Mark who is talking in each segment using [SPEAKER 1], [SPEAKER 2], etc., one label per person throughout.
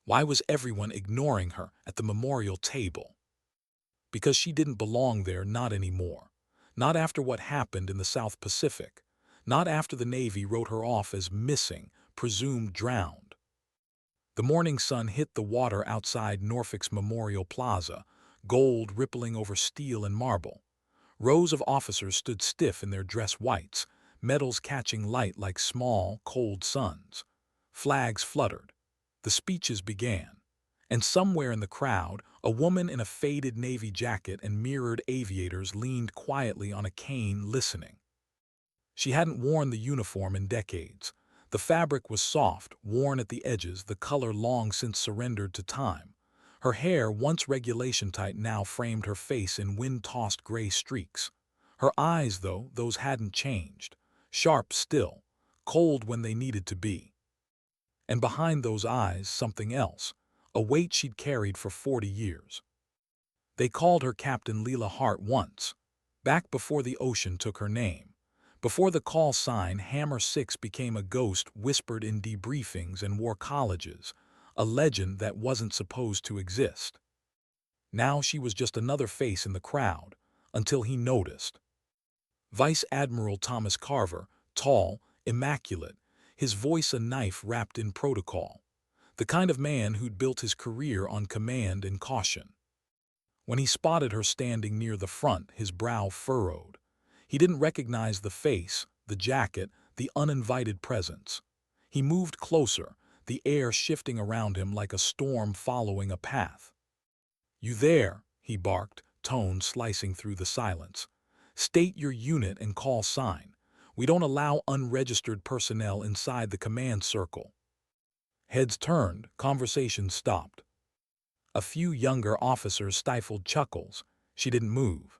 [SPEAKER 1] Why was everyone ignoring her at the memorial table? Because she didn't belong there, not anymore. Not after what happened in the South Pacific. Not after the Navy wrote her off as missing, presumed drowned. The morning sun hit the water outside Norfolk's Memorial Plaza, gold rippling over steel and marble. Rows of officers stood stiff in their dress whites, medals catching light like small, cold suns. Flags fluttered. The speeches began. And somewhere in the crowd, a woman in a faded navy jacket and mirrored aviators leaned quietly on a cane listening. She hadn't worn the uniform in decades. The fabric was soft, worn at the edges, the color long since surrendered to time. Her hair, once regulation-tight, now framed her face in wind-tossed gray streaks. Her eyes, though, those hadn't changed. Sharp still, cold when they needed to be. And behind those eyes, something else, a weight she'd carried for 40 years. They called her Captain Lila Hart once, back before the ocean took her name. Before the call sign Hammer 6 became a ghost whispered in debriefings and war colleges, a legend that wasn't supposed to exist. Now she was just another face in the crowd, until he noticed. Vice Admiral Thomas Carver, tall, immaculate, his voice a knife wrapped in protocol. The kind of man who'd built his career on command and caution. When he spotted her standing near the front, his brow furrowed. He didn't recognize the face, the jacket, the uninvited presence. He moved closer, the air shifting around him like a storm following a path. "You there," he barked, tone slicing through the silence. "State your unit and call sign. We don't allow unregistered personnel inside the command circle." Heads turned, conversation stopped. A few younger officers stifled chuckles. She didn't move.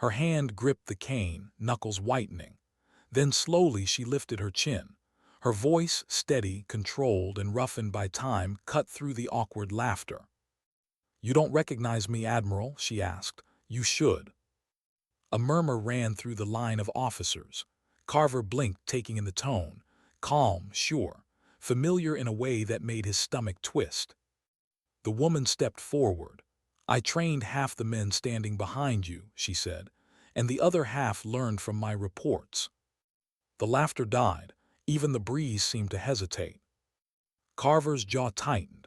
[SPEAKER 1] Her hand gripped the cane, knuckles whitening. Then slowly she lifted her chin. Her voice, steady, controlled, and roughened by time, cut through the awkward laughter. "You don't recognize me, Admiral?" she asked. "You should." A murmur ran through the line of officers. Carver blinked, taking in the tone. Calm, sure, familiar in a way that made his stomach twist. The woman stepped forward. "I trained half the men standing behind you," she said, "and the other half learned from my reports." The laughter died. Even the breeze seemed to hesitate. Carver's jaw tightened.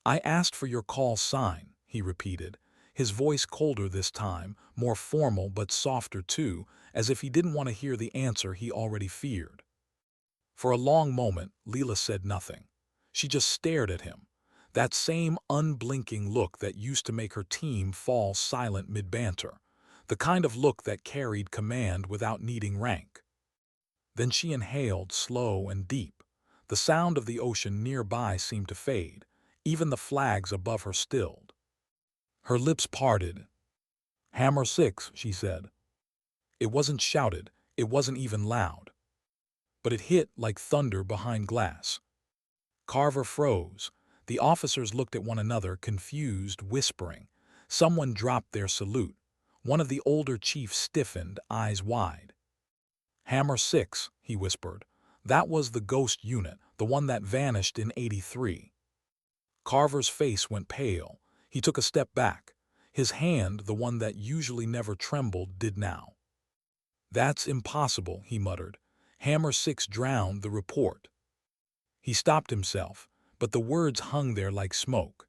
[SPEAKER 1] "I asked for your call sign," he repeated, his voice colder this time, more formal but softer too, as if he didn't want to hear the answer he already feared. For a long moment, Lila said nothing. She just stared at him. That same unblinking look that used to make her team fall silent mid-banter. The kind of look that carried command without needing rank. Then she inhaled, slow and deep. The sound of the ocean nearby seemed to fade. Even the flags above her stilled. Her lips parted. "Hammer 6, she said. It wasn't shouted, it wasn't even loud. But it hit like thunder behind glass. Carver froze. The officers looked at one another, confused, whispering. Someone dropped their salute. One of the older chiefs stiffened, eyes wide. "Hammer 6, he whispered. "That was the ghost unit, the one that vanished in '83. Carver's face went pale. He took a step back. His hand, the one that usually never trembled, did now. "That's impossible," he muttered. "Hammer 6 drowned the report." He stopped himself, but the words hung there like smoke.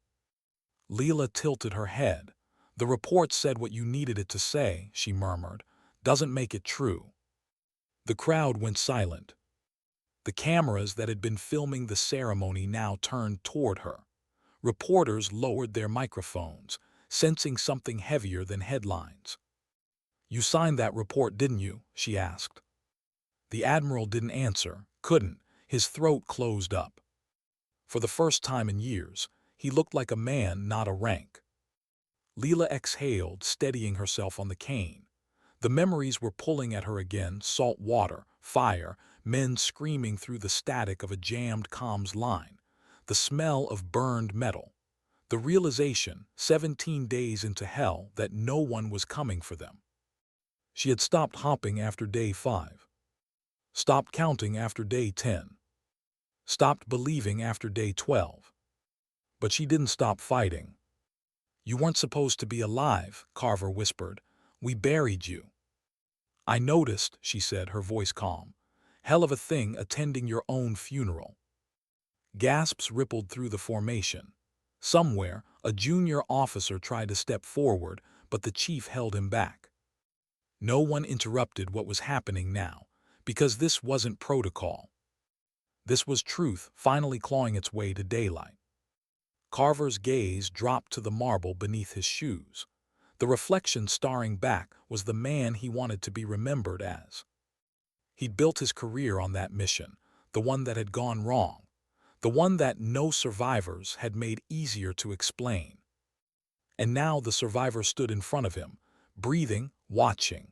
[SPEAKER 1] Lila tilted her head. "The report said what you needed it to say," she murmured. "Doesn't make it true." The crowd went silent. The cameras that had been filming the ceremony now turned toward her. Reporters lowered their microphones, sensing something heavier than headlines. "You signed that report, didn't you?" she asked. The Admiral didn't answer, couldn't. His throat closed up. For the first time in years, he looked like a man, not a rank. Lila exhaled, steadying herself on the cane. The memories were pulling at her again, salt water, fire, men screaming through the static of a jammed comms line, the smell of burned metal, the realization, 17 days into hell, that no one was coming for them. She had stopped hopping after day 5. Stopped counting after day 10. Stopped believing after day 12. But she didn't stop fighting. "You weren't supposed to be alive," Carver whispered. "We buried you." "I noticed," she said, her voice calm. "Hell of a thing attending your own funeral." Gasps rippled through the formation. Somewhere, a junior officer tried to step forward, but the chief held him back. No one interrupted what was happening now, because this wasn't protocol. This was truth finally clawing its way to daylight. Carver's gaze dropped to the marble beneath his shoes. The reflection staring back was the man he wanted to be remembered as. He'd built his career on that mission, the one that had gone wrong, the one that no survivors had made easier to explain. And now the survivor stood in front of him, breathing, watching.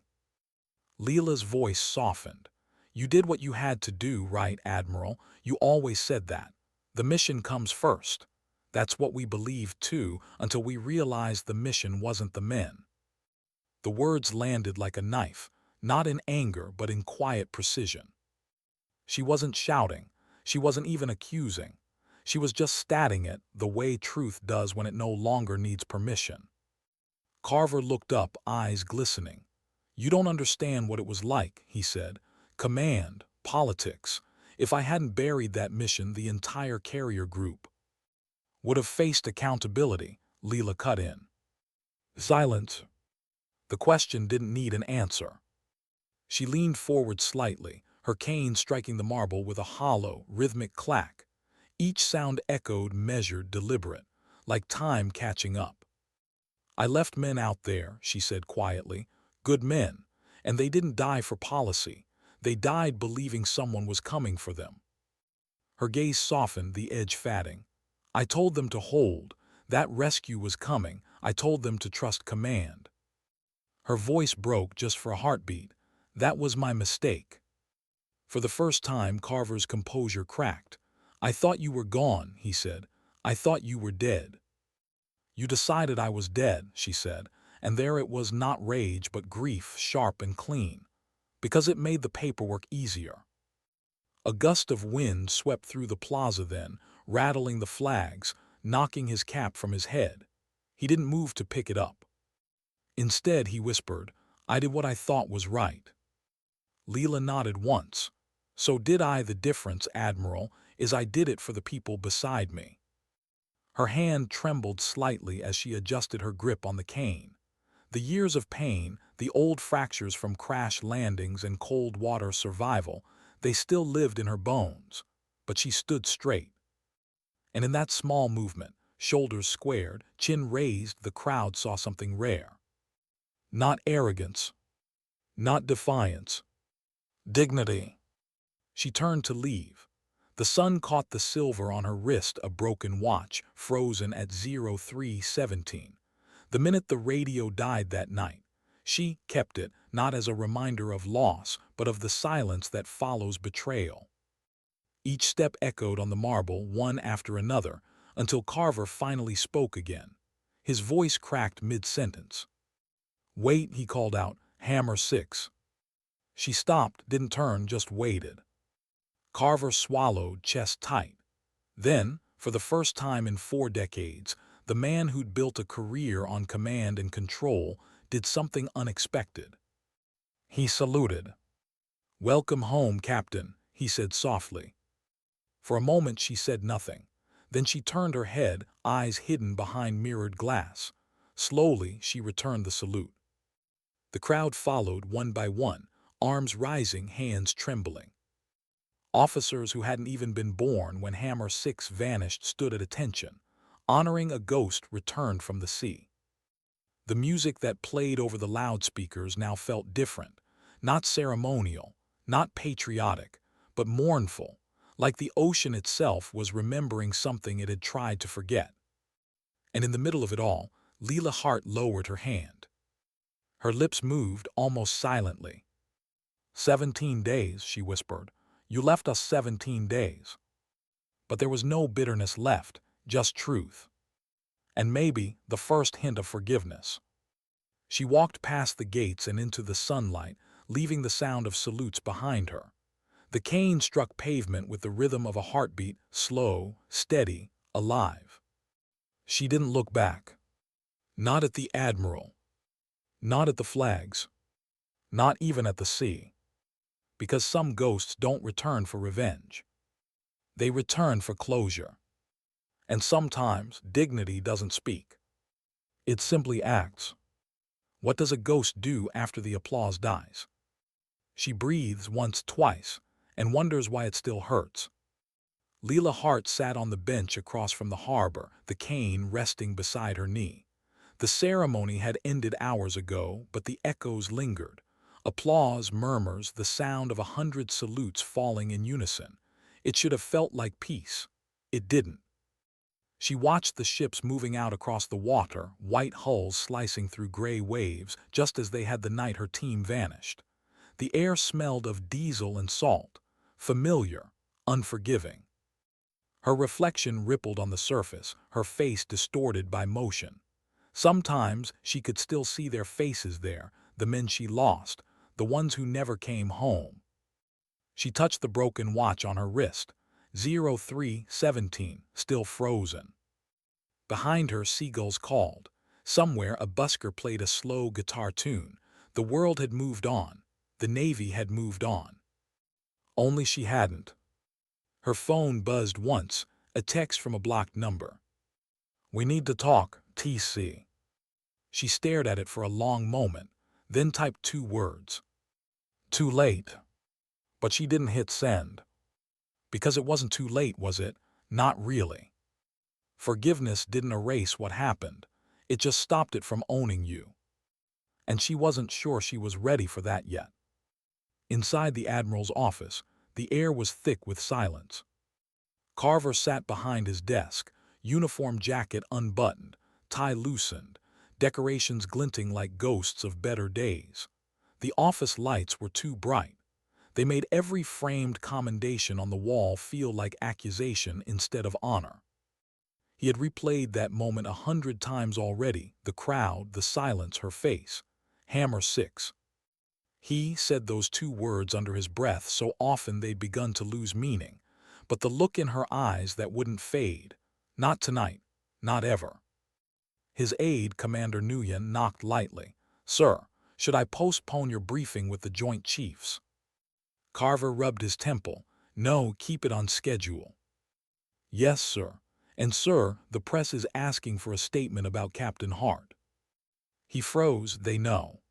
[SPEAKER 1] Lila's voice softened. "You did what you had to do, right, Admiral? You always said that. The mission comes first." "That's what we believed too, until we realized the mission wasn't the men." The words landed like a knife, not in anger but in quiet precision. She wasn't shouting. She wasn't even accusing. She was just stating it the way truth does when it no longer needs permission. Carver looked up, eyes glistening. "You don't understand what it was like," he said. "Command, politics. If I hadn't buried that mission, the entire carrier group would have faced accountability." Lila cut in. Silence. The question didn't need an answer. She leaned forward slightly, her cane striking the marble with a hollow, rhythmic clack. Each sound echoed, measured, deliberate, like time catching up. "I left men out there," she said quietly, "good men, and they didn't die for policy. They died believing someone was coming for them." Her gaze softened, the edge fatting. "I told them to hold. That rescue was coming. I told them to trust command." Her voice broke just for a heartbeat. "That was my mistake." For the first time, Carver's composure cracked. "I thought you were gone," he said. "I thought you were dead." "You decided I was dead," she said, and there it was, not rage but grief, sharp and clean, because it made the paperwork easier. A gust of wind swept through the plaza then, rattling the flags, knocking his cap from his head. He didn't move to pick it up. Instead, he whispered, "I did what I thought was right." Lila nodded once. "So did I. The difference, Admiral, is I did it for the people beside me." Her hand trembled slightly as she adjusted her grip on the cane. The years of pain, the old fractures from crash landings and cold water survival, they still lived in her bones. But she stood straight. And in that small movement, shoulders squared, chin raised, the crowd saw something rare. Not arrogance. Not defiance. Dignity. She turned to leave. The sun caught the silver on her wrist, a broken watch, frozen at 03:17. The minute the radio died that night. She kept it, not as a reminder of loss, but of the silence that follows betrayal. Each step echoed on the marble, one after another, until Carver finally spoke again. His voice cracked mid-sentence. "Wait," he called out, "hammer 6. She stopped, didn't turn, just waited. Carver swallowed, chest tight. Then, for the first time in 4 decades, the man who'd built a career on command and control did something unexpected. He saluted. "Welcome home, Captain," he said softly. For a moment she said nothing. Then she turned her head, eyes hidden behind mirrored glass. Slowly, she returned the salute. The crowd followed one by one, arms rising, hands trembling. Officers who hadn't even been born when Hammer 6 vanished stood at attention, honoring a ghost returned from the sea. The music that played over the loudspeakers now felt different, not ceremonial, not patriotic, but mournful, like the ocean itself was remembering something it had tried to forget. And in the middle of it all, Lila Hart lowered her hand. Her lips moved almost silently. 17 days, she whispered. "You left us 17 days. But there was no bitterness left, just truth. And maybe the first hint of forgiveness." She walked past the gates and into the sunlight, leaving the sound of salutes behind her. The cane struck pavement with the rhythm of a heartbeat, slow, steady, alive. She didn't look back. Not at the Admiral. Not at the flags. Not even at the sea. Because some ghosts don't return for revenge. They return for closure. And sometimes dignity doesn't speak. It simply acts. What does a ghost do after the applause dies? She breathes once, twice, and wonders why it still hurts. Lila Hart sat on the bench across from the harbor, the cane resting beside her knee. The ceremony had ended hours ago, but the echoes lingered. Applause, murmurs, the sound of 100 salutes falling in unison. It should have felt like peace. It didn't. She watched the ships moving out across the water, white hulls slicing through gray waves, just as they had the night her team vanished. The air smelled of diesel and salt, familiar, unforgiving. Her reflection rippled on the surface, her face distorted by motion. Sometimes she could still see their faces there, the men she lost, the ones who never came home. She touched the broken watch on her wrist, 03:17, still frozen. Behind her, seagulls called. Somewhere, a busker played a slow guitar tune. The world had moved on. The Navy had moved on. Only she hadn't. Her phone buzzed once, a text from a blocked number. "We need to talk, TC." She stared at it for a long moment, then typed 2 words. "Too late." But she didn't hit send. Because it wasn't too late, was it? Not really. Forgiveness didn't erase what happened. It just stopped it from owning you. And she wasn't sure she was ready for that yet. Inside the Admiral's office, the air was thick with silence. Carver sat behind his desk, uniform jacket unbuttoned, tie loosened, decorations glinting like ghosts of better days. The office lights were too bright. They made every framed commendation on the wall feel like accusation instead of honor. He had replayed that moment 100 times already, the crowd, the silence, her face. Hammer 6. He said those 2 words under his breath so often they'd begun to lose meaning, but the look in her eyes that wouldn't fade. Not tonight. Not ever. His aide, Commander Nguyen, knocked lightly. "Sir, should I postpone your briefing with the Joint Chiefs?" Carver rubbed his temple. "No, keep it on schedule." "Yes, sir. And sir, the press is asking for a statement about Captain Hart." He froze. "They know.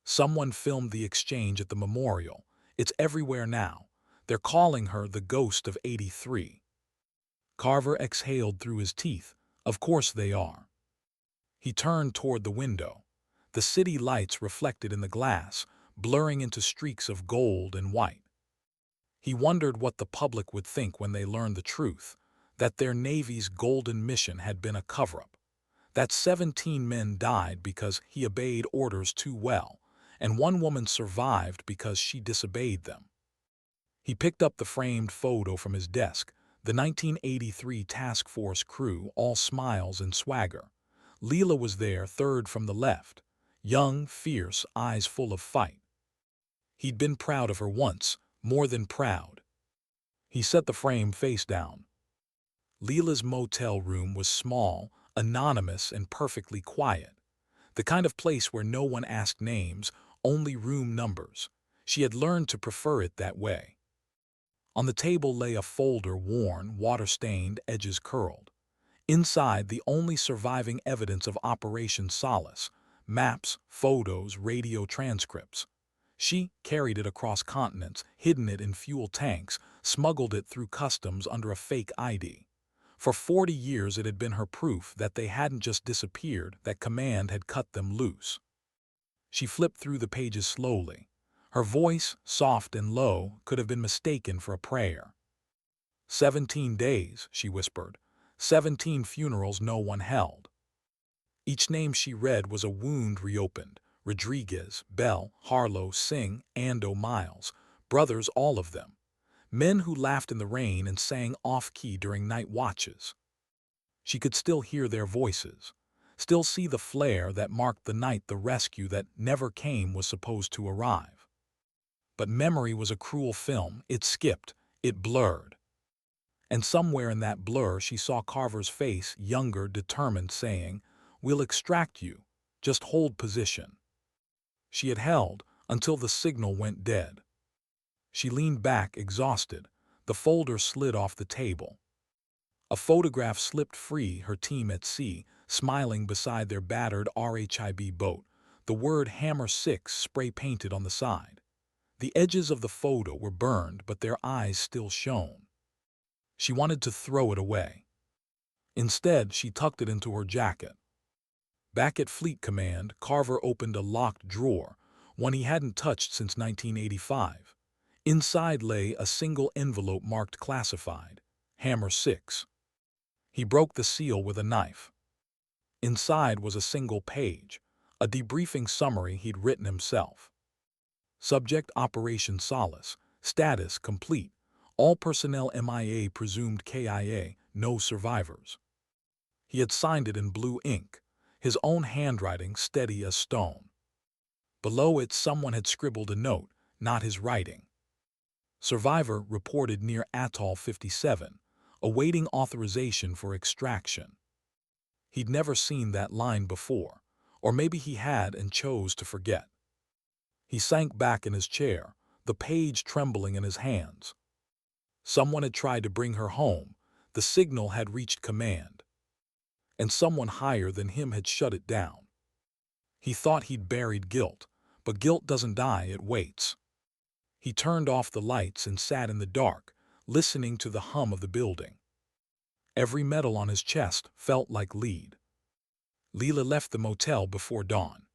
[SPEAKER 1] Someone filmed the exchange at the memorial. It's everywhere now. They're calling her the ghost of '83. Carver exhaled through his teeth. "Of course they are." He turned toward the window. The city lights reflected in the glass, blurring into streaks of gold and white. He wondered what the public would think when they learned the truth, that their Navy's golden mission had been a cover-up, that 17 men died because he obeyed orders too well, and 1 woman survived because she disobeyed them. He picked up the framed photo from his desk, the 1983 task force crew, all smiles and swagger. Lila was there, third from the left, young, fierce, eyes full of fight. He'd been proud of her once, more than proud. He set the frame face down. Lila's motel room was small, anonymous, and perfectly quiet. The kind of place where no one asked names, only room numbers. She had learned to prefer it that way. On the table lay a folder, worn, water-stained, edges curled. Inside, the only surviving evidence of Operation Solace: maps, photos, radio transcripts. She carried it across continents, hidden it in fuel tanks, smuggled it through customs under a fake ID. For 40 years it had been her proof that they hadn't just disappeared, that command had cut them loose. She flipped through the pages slowly. Her voice, soft and low, could have been mistaken for a prayer. 17 days, she whispered. 17 funerals no one held. Each name she read was a wound reopened. Rodriguez, Bell, Harlow, Singh, Ando, Miles. Brothers, all of them. Men who laughed in the rain and sang off-key during night watches. She could still hear their voices, still see the flare that marked the night the rescue that never came was supposed to arrive. But memory was a cruel film. It skipped, it blurred. And somewhere in that blur she saw Carver's face, younger, determined, saying, "We'll extract you. Just hold position." She had held until the signal went dead. She leaned back, exhausted. The folder slid off the table. A photograph slipped free, her team at sea, smiling beside their battered RHIB boat, the word Hammer 6 spray-painted on the side. The edges of the photo were burned, but their eyes still shone. She wanted to throw it away. Instead, she tucked it into her jacket. Back at Fleet Command, Carver opened a locked drawer, one he hadn't touched since 1985. Inside lay a single envelope marked classified, Hammer 6. He broke the seal with a knife. Inside was a single page, a debriefing summary he'd written himself. Subject: Operation Solace. Status: complete. All personnel MIA, presumed KIA, no survivors. He had signed it in blue ink, his own handwriting steady as stone. Below it someone had scribbled a note, not his writing. Survivor reported near Atoll 57, awaiting authorization for extraction. He'd never seen that line before, or maybe he had and chose to forget. He sank back in his chair, the page trembling in his hands. Someone had tried to bring her home, the signal had reached command. And someone higher than him had shut it down. He thought he'd buried guilt, but guilt doesn't die, it waits. He turned off the lights and sat in the dark, listening to the hum of the building. Every metal on his chest felt like lead. Lila left the motel before dawn.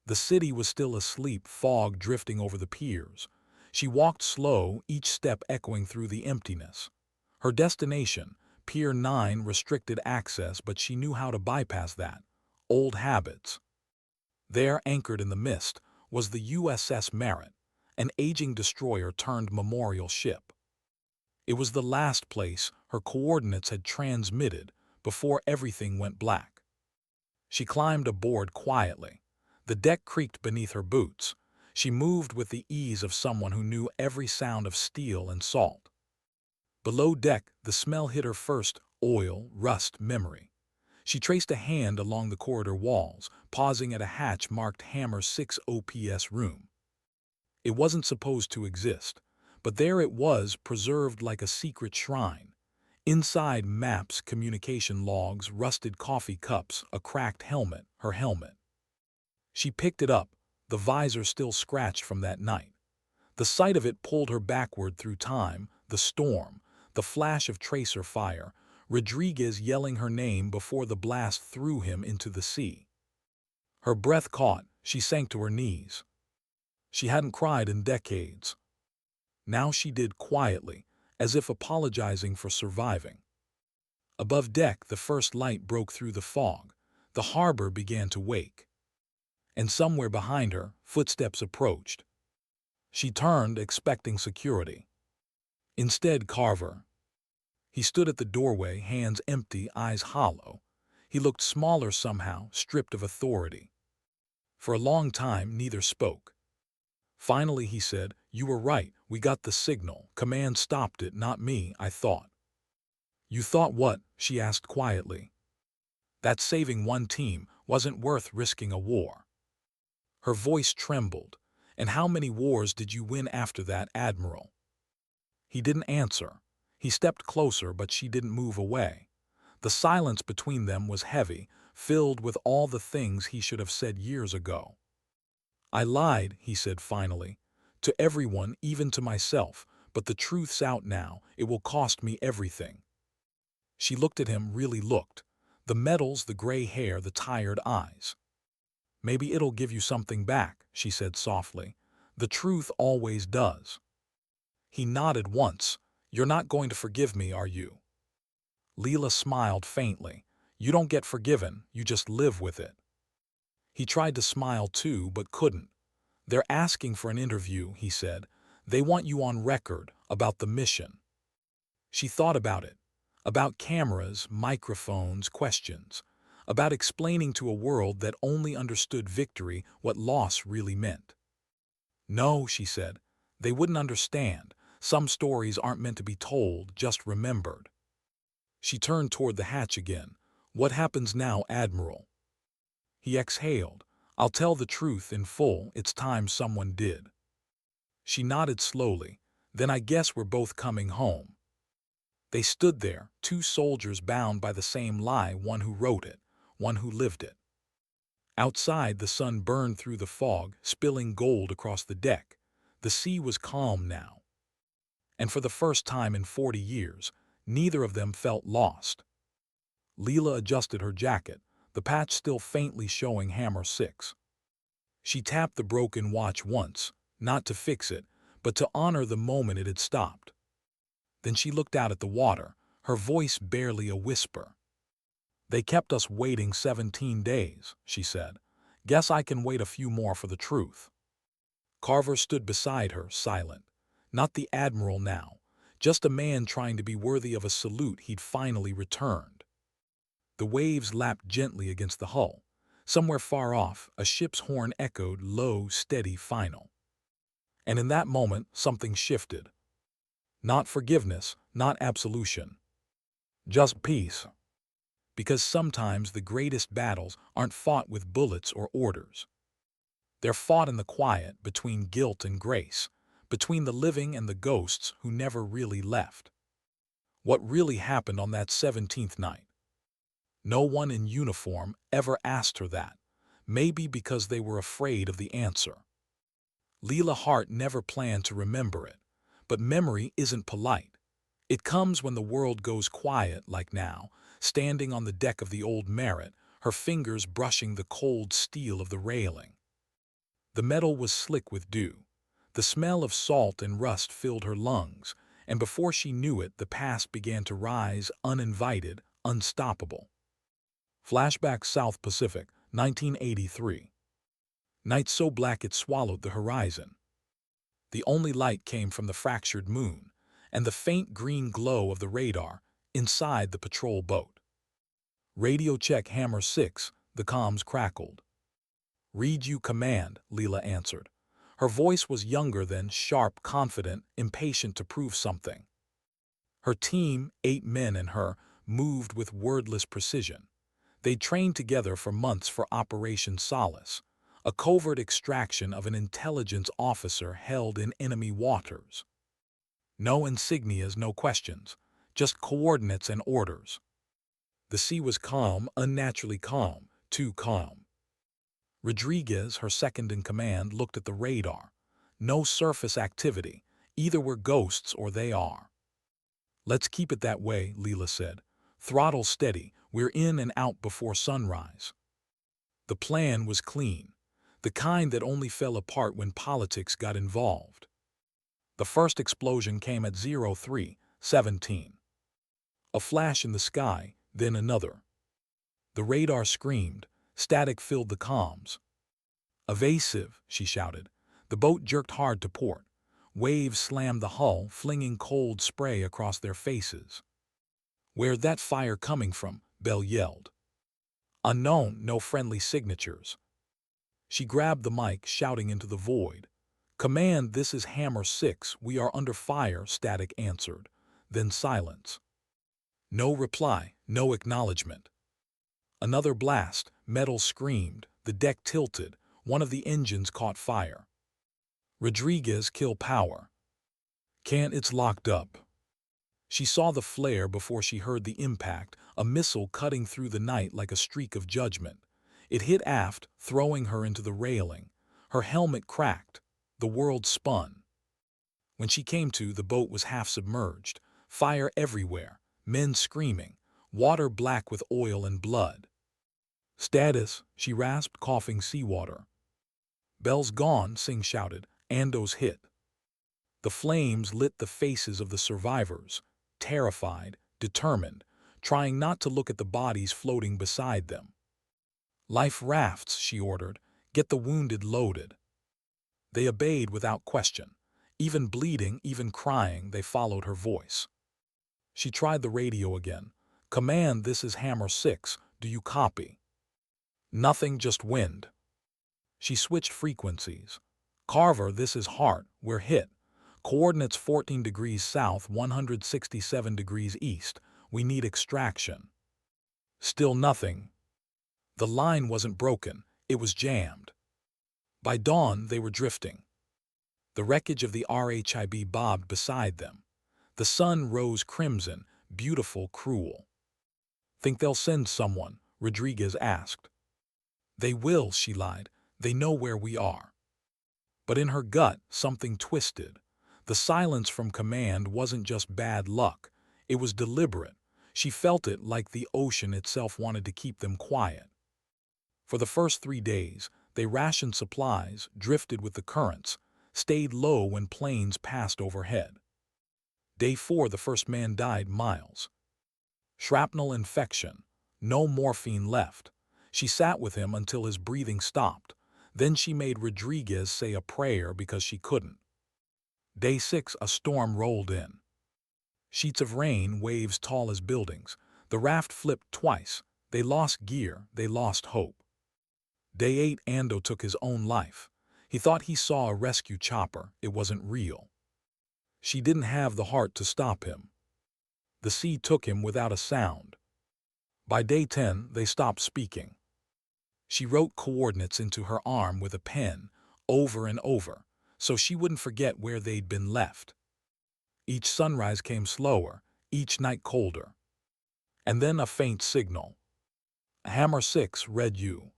[SPEAKER 1] The city was still asleep, fog drifting over the piers. She walked slow, each step echoing through the emptiness. Her destination, Pier 9, restricted access, but she knew how to bypass that. Old habits. There, anchored in the mist, was the USS Merit, an aging destroyer turned memorial ship. It was the last place her coordinates had transmitted before everything went black. She climbed aboard quietly. The deck creaked beneath her boots. She moved with the ease of someone who knew every sound of steel and salt. Below deck, the smell hit her first: oil, rust, memory. She traced a hand along the corridor walls, pausing at a hatch marked Hammer 6 OPS room. It wasn't supposed to exist, but there it was, preserved like a secret shrine. Inside, maps, communication logs, rusted coffee cups, a cracked helmet, her helmet. She picked it up, the visor still scratched from that night. The sight of it pulled her backward through time, the storm, the flash of tracer fire, Rodriguez yelling her name before the blast threw him into the sea. Her breath caught, she sank to her knees. She hadn't cried in decades. Now she did, quietly, as if apologizing for surviving. Above deck, the first light broke through the fog. The harbor began to wake. And somewhere behind her, footsteps approached. She turned, expecting security. Instead, Carver. He stood at the doorway, hands empty, eyes hollow. He looked smaller somehow, stripped of authority. For a long time, neither spoke. Finally, he said, "You were right, we got the signal. Command stopped it, not me, I thought." "You thought what?" she asked quietly. "That saving one team wasn't worth risking a war." Her voice trembled. "And how many wars did you win after that, Admiral?" He didn't answer. He stepped closer, but she didn't move away. The silence between them was heavy, filled with all the things he should have said years ago. "I lied," he said finally, "to everyone, even to myself, but the truth's out now. It will cost me everything." She looked at him, really looked. The medals, the gray hair, the tired eyes. "Maybe it'll give you something back," she said softly. "The truth always does." He nodded once. "You're not going to forgive me, are you?" Lila smiled faintly. "You don't get forgiven, you just live with it." He tried to smile too, but couldn't. "They're asking for an interview," he said. "They want you on record about the mission." She thought about it. About cameras, microphones, questions. About explaining to a world that only understood victory what loss really meant. "No," she said. "They wouldn't understand. Some stories aren't meant to be told, just remembered. She turned toward the hatch again. What happens now, Admiral? He exhaled. I'll tell the truth in full. It's time someone did. She nodded slowly. Then I guess we're both coming home. They stood there, two soldiers bound by the same lie, one who wrote it, one who lived it. Outside, the sun burned through the fog, spilling gold across the deck. The sea was calm now. And for the first time in 40 years, neither of them felt lost. Lila adjusted her jacket, the patch still faintly showing hammer 6. She tapped the broken watch once, not to fix it, but to honor the moment it had stopped. Then she looked out at the water, her voice barely a whisper. They kept us waiting 17 days, she said. Guess I can wait a few more for the truth. Carver stood beside her, silent. Not the Admiral now, just a man trying to be worthy of a salute he'd finally returned. The waves lapped gently against the hull. Somewhere far off, a ship's horn echoed low, steady, final. And in that moment, something shifted. Not forgiveness, not absolution. Just peace. Because sometimes the greatest battles aren't fought with bullets or orders. They're fought in the quiet, between guilt and grace, between the living and the ghosts who never really left. What really happened on that 17th night? No one in uniform ever asked her that, maybe because they were afraid of the answer. Lila Hart never planned to remember it, but memory isn't polite. It comes when the world goes quiet, like now, standing on the deck of the old Merit, her fingers brushing the cold steel of the railing. The metal was slick with dew. The smell of salt and rust filled her lungs, and before she knew it, the past began to rise, uninvited, unstoppable. Flashback South Pacific, 1983. Night so black it swallowed the horizon. The only light came from the fractured moon, and the faint green glow of the radar inside the patrol boat. Radio check hammer 6, the comms crackled. Read you command, Lila answered. Her voice was younger than, sharp, confident, impatient to prove something. Her team, 8 men and her, moved with wordless precision. They'd trained together for months for Operation Solace, a covert extraction of an intelligence officer held in enemy waters. No insignias, no questions, just coordinates and orders. The sea was calm, unnaturally calm, too calm. Rodriguez, her second in command, looked at the radar. No surface activity. Either we're ghosts or they are. Let's keep it that way, Lila said. Throttle steady. We're in and out before sunrise. The plan was clean, the kind that only fell apart when politics got involved. The first explosion came at 03:17. A flash in the sky, then another. The radar screamed. Static filled the comms. Evasive, she shouted. The boat jerked hard to port. Waves slammed the hull, flinging cold spray across their faces. Where'd that fire coming from? Bell yelled. Unknown, no friendly signatures. She grabbed the mic, shouting into the void. Command, this is Hammer 6. We are under fire, Static answered. Then silence. No reply, no acknowledgement. Another blast, metal screamed, the deck tilted, one of the engines caught fire. Rodriguez, kill power. Can't, it's locked up. She saw the flare before she heard the impact, a missile cutting through the night like a streak of judgment. It hit aft, throwing her into the railing. Her helmet cracked. The world spun. When she came to, the boat was half submerged. Fire everywhere, men screaming, water black with oil and blood. Status, she rasped, coughing seawater. Bell's gone, Singh shouted. Ando's hit. The flames lit the faces of the survivors, terrified, determined, trying not to look at the bodies floating beside them. Life rafts, she ordered. Get the wounded loaded. They obeyed without question. Even bleeding, even crying, they followed her voice. She tried the radio again. Command, this is Hammer 6. Do you copy? Nothing, just wind. She switched frequencies. Carver, this is Hart. We're hit. Coordinates 14 degrees south, 167 degrees east. We need extraction. Still nothing. The line wasn't broken, it was jammed. By dawn, they were drifting. The wreckage of the RHIB bobbed beside them. The sun rose crimson, beautiful, cruel. Think they'll send someone? Rodriguez asked. They will, she lied. They know where we are. But in her gut, something twisted. The silence from command wasn't just bad luck. It was deliberate. She felt it like the ocean itself wanted to keep them quiet. For the first 3 days, they rationed supplies, drifted with the currents, stayed low when planes passed overhead. Day 4, the first man died miles. Shrapnel infection. No morphine left. She sat with him until his breathing stopped. Then she made Rodriguez say a prayer because she couldn't. Day 6, a storm rolled in. Sheets of rain, waves tall as buildings. The raft flipped twice. They lost gear, they lost hope. Day 8, Ando took his own life. He thought he saw a rescue chopper. It wasn't real. She didn't have the heart to stop him. The sea took him without a sound. By day 10, they stopped speaking. She wrote coordinates into her arm with a pen, over and over, so she wouldn't forget where they'd been left. Each sunrise came slower, each night colder. And then a faint signal. Hammer 6 read you.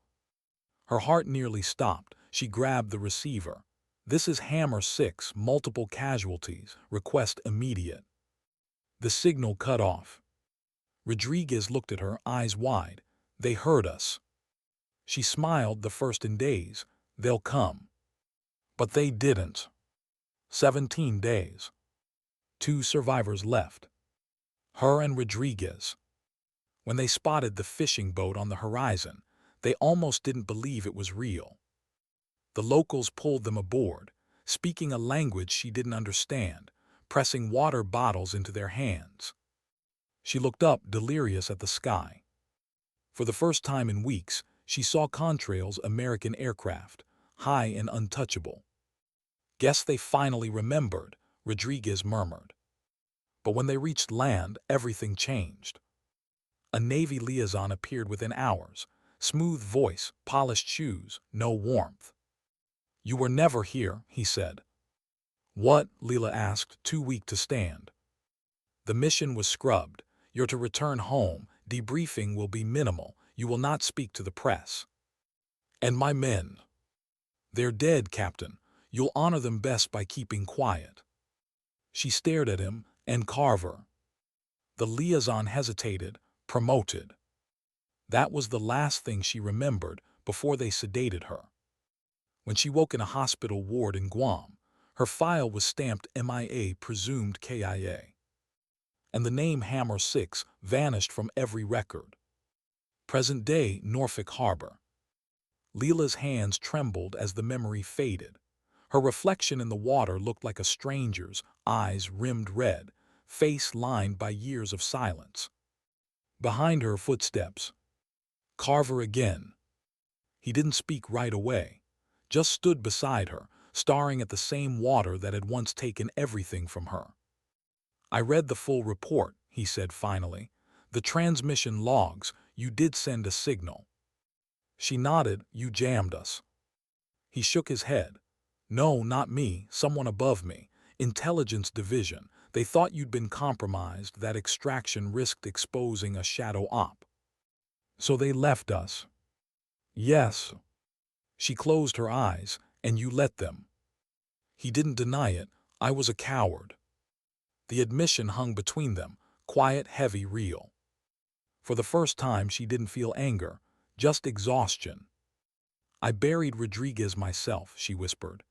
[SPEAKER 1] Her heart nearly stopped. She grabbed the receiver. This is Hammer 6, multiple casualties, request immediate. The signal cut off. Rodriguez looked at her, eyes wide. They heard us. She smiled, the first in days. They'll come. But they didn't. 17 days. 2 survivors left. Her and Rodriguez. When they spotted the fishing boat on the horizon, they almost didn't believe it was real. The locals pulled them aboard, speaking a language she didn't understand, pressing water bottles into their hands. She looked up, delirious, at the sky. For the first time in weeks, she saw Contrail's American aircraft, high and untouchable. Guess they finally remembered, Rodriguez murmured. But when they reached land, everything changed. A Navy liaison appeared within hours. Smooth voice, polished shoes, no warmth. You were never here, he said. What? Lila asked, too weak to stand. The mission was scrubbed. You're to return home. Debriefing will be minimal. You will not speak to the press. And my men? They're dead, Captain. You'll honor them best by keeping quiet. She stared at him, and Carver. The liaison hesitated, promoted. That was the last thing she remembered before they sedated her. When she woke in a hospital ward in Guam, her file was stamped MIA, presumed KIA. And the name Hammer 6 vanished from every record. Present-day Norfolk Harbor. Lila's hands trembled as the memory faded. Her reflection in the water looked like a stranger's, eyes rimmed red, face lined by years of silence. Behind her, footsteps. Carver again. He didn't speak right away, just stood beside her, staring at the same water that had once taken everything from her. I read the full report, he said finally. The transmission logs, you did send a signal. She nodded, you jammed us. He shook his head. No, not me, someone above me. Intelligence division. They thought you'd been compromised, that extraction risked exposing a shadow op. So they left us. Yes. She closed her eyes, and you let them. He didn't deny it. I was a coward. The admission hung between them, quiet, heavy, real. For the first time, she didn't feel anger, just exhaustion. I buried Rodriguez myself, she whispered.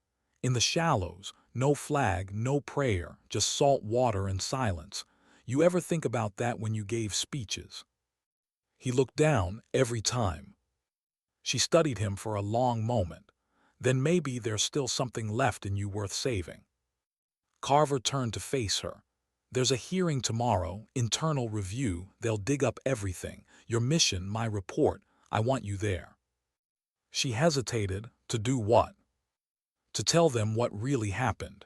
[SPEAKER 1] In the shallows, no flag, no prayer, just salt water and silence. You ever think about that when you gave speeches? He looked down every time. She studied him for a long moment. Then maybe there's still something left in you worth saving. Carver turned to face her. There's a hearing tomorrow, internal review. They'll dig up everything. Your mission, my report. I want you there. She hesitated. To do what? To tell them what really happened.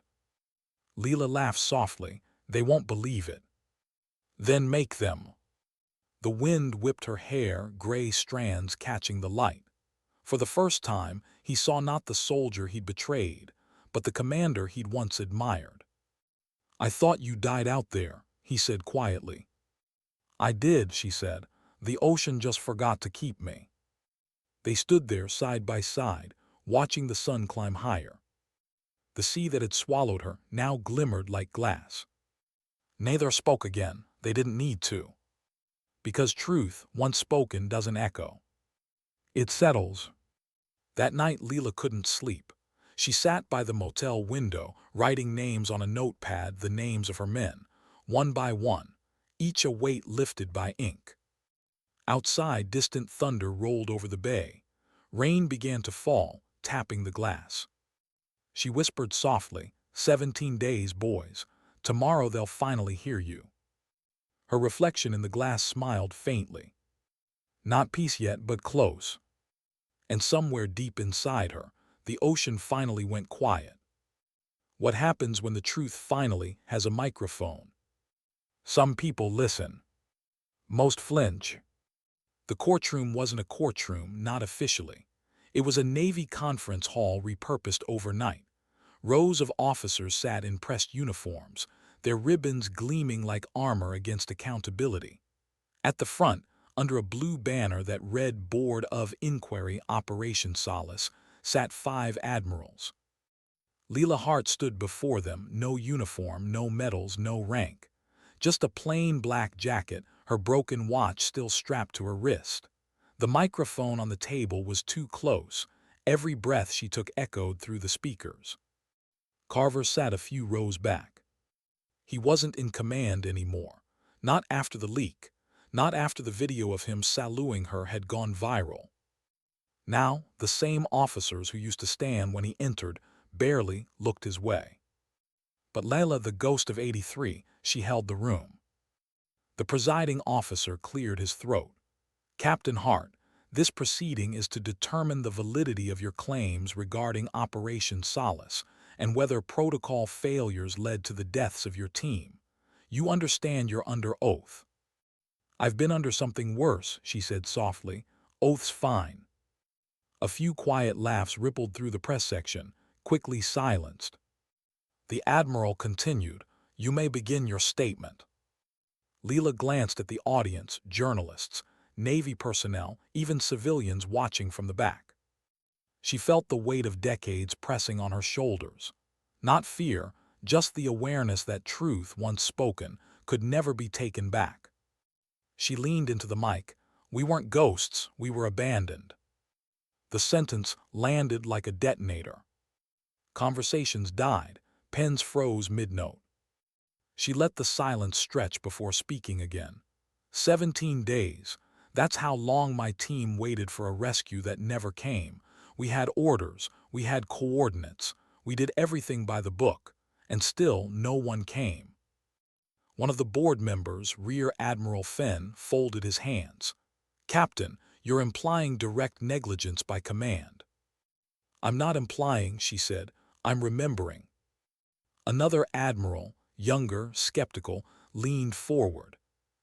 [SPEAKER 1] Lila laughed softly. They won't believe it. Then make them. The wind whipped her hair, gray strands catching the light. For the first time, he saw not the soldier he'd betrayed, but the commander he'd once admired. "I thought you died out there," he said quietly. "I did," she said. "The ocean just forgot to keep me." They stood there side by side, watching the sun climb higher. The sea that had swallowed her now glimmered like glass. Neither spoke again. They didn't need to. Because truth, once spoken, doesn't echo. It settles. That night Lila couldn't sleep. She sat by the motel window, writing names on a notepad, the names of her men, one by one, each a weight lifted by ink. Outside, distant thunder rolled over the bay. Rain began to fall, tapping the glass. She whispered softly, 17 days, boys. Tomorrow they'll finally hear you." Her reflection in the glass smiled faintly. Not peace yet, but close. And somewhere deep inside her, the ocean finally went quiet. What happens when the truth finally has a microphone? Some people listen. Most flinch. The courtroom wasn't a courtroom, not officially. It was a Navy conference hall repurposed overnight. Rows of officers sat in pressed uniforms, their ribbons gleaming like armor against accountability. At the front, under a blue banner that read Board of Inquiry Operation Solace, sat 5 admirals. Lila Hart stood before them, no uniform, no medals, no rank. Just a plain black jacket, her broken watch still strapped to her wrist. The microphone on the table was too close. Every breath she took echoed through the speakers. Carver sat a few rows back. He wasn't in command anymore. Not after the leak. Not after the video of him saluting her had gone viral. Now, the same officers who used to stand when he entered barely looked his way. But Lila, the ghost of '83, she held the room. The presiding officer cleared his throat. "Captain Hart, this proceeding is to determine the validity of your claims regarding Operation Solace and whether protocol failures led to the deaths of your team. You understand you're under oath." "I've been under something worse," she said softly. "Oath's fine." A few quiet laughs rippled through the press section, quickly silenced. The Admiral continued, "You may begin your statement." Lila glanced at the audience, journalists, Navy personnel, even civilians watching from the back. She felt the weight of decades pressing on her shoulders. Not fear, just the awareness that truth, once spoken, could never be taken back. She leaned into the mic. "We weren't ghosts, we were abandoned." The sentence landed like a detonator. Conversations died, pens froze mid-note. She let the silence stretch before speaking again. 17 days. That's how long my team waited for a rescue that never came. We had orders, we had coordinates, we did everything by the book, and still no one came. One of the board members, Rear Admiral Fenn, folded his hands. "Captain, you're implying direct negligence by command." "I'm not implying," she said. "I'm remembering." Another admiral, younger, skeptical, leaned forward.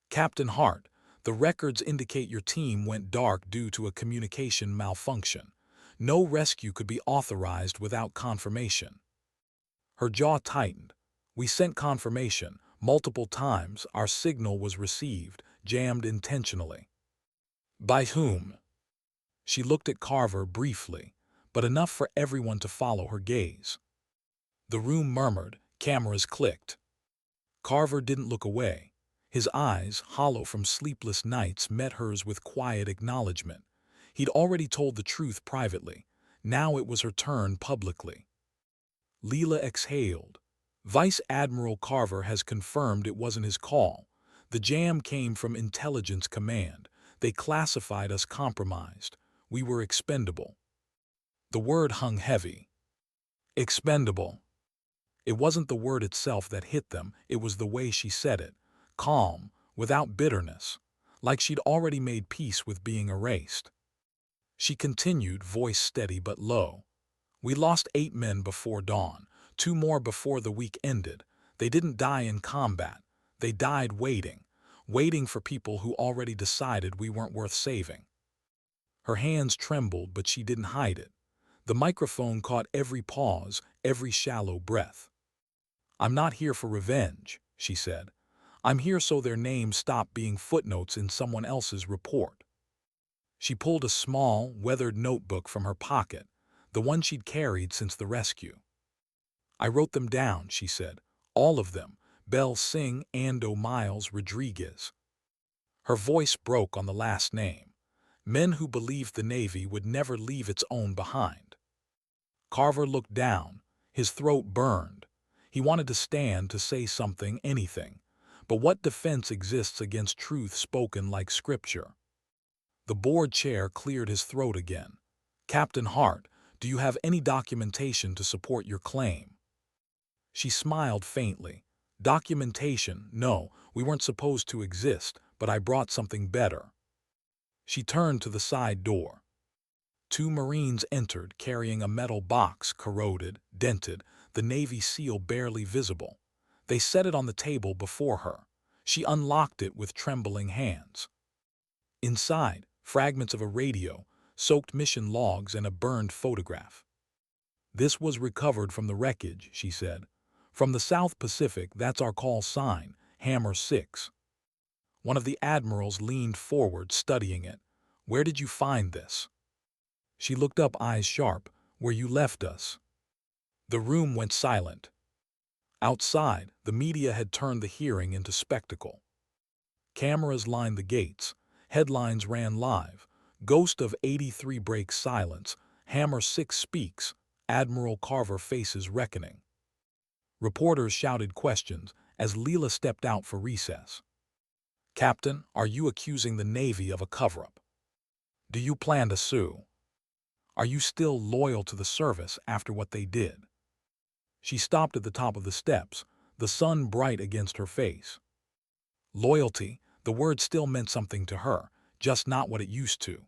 [SPEAKER 1] "Captain Hart, the records indicate your team went dark due to a communication malfunction. No rescue could be authorized without confirmation." Her jaw tightened. "We sent confirmation. Multiple times our signal was received, jammed intentionally." "By whom?" She looked at Carver briefly, but enough for everyone to follow her gaze. The room murmured, cameras clicked. Carver didn't look away. His eyes, hollow from sleepless nights, met hers with quiet acknowledgement. He'd already told the truth privately. Now it was her turn publicly. Lila exhaled. "Vice Admiral Carver has confirmed it wasn't his call. The jam came from Intelligence Command. They classified us compromised. We were expendable." The word hung heavy. Expendable. It wasn't the word itself that hit them, it was the way she said it. Calm, without bitterness, like she'd already made peace with being erased. She continued, voice steady but low. "We lost 8 men before dawn. 2 more before the week ended. They didn't die in combat. They died waiting for people who already decided we weren't worth saving. Her hands trembled, but she didn't hide it. The microphone caught every pause, every shallow breath. "I'm not here for revenge," she said. "I'm here so their names stop being footnotes in someone else's report." She pulled a small, weathered notebook from her pocket, the one she'd carried since the rescue. "I wrote them down," she said. "All of them. Bell, Singh, Ando, Miles, Rodriguez." Her voice broke on the last name. Men who believed the Navy would never leave its own behind. Carver looked down. His throat burned. He wanted to stand, to say something, anything. But what defense exists against truth spoken like scripture? The board chair cleared his throat again. "Captain Hart, do you have any documentation to support your claim?" She smiled faintly. "Documentation? No, we weren't supposed to exist, but I brought something better." She turned to the side door. 2 Marines entered, carrying a metal box, corroded, dented, the Navy seal barely visible. They set it on the table before her. She unlocked it with trembling hands. Inside, fragments of a radio, soaked mission logs, and a burned photograph. "This was recovered from the wreckage," she said. "From the South Pacific, that's our call sign, Hammer 6. One of the admirals leaned forward, studying it. "Where did you find this?" She looked up, eyes sharp. "Where you left us." The room went silent. Outside, the media had turned the hearing into spectacle. Cameras lined the gates. Headlines ran live. "Ghost of 83 breaks silence. Hammer 6 speaks. Admiral Carver faces reckoning." Reporters shouted questions as Lila stepped out for recess. "Captain, are you accusing the Navy of a cover-up? Do you plan to sue? Are you still loyal to the service after what they did?" She stopped at the top of the steps, the sun bright against her face. Loyalty, the word still meant something to her, just not what it used to.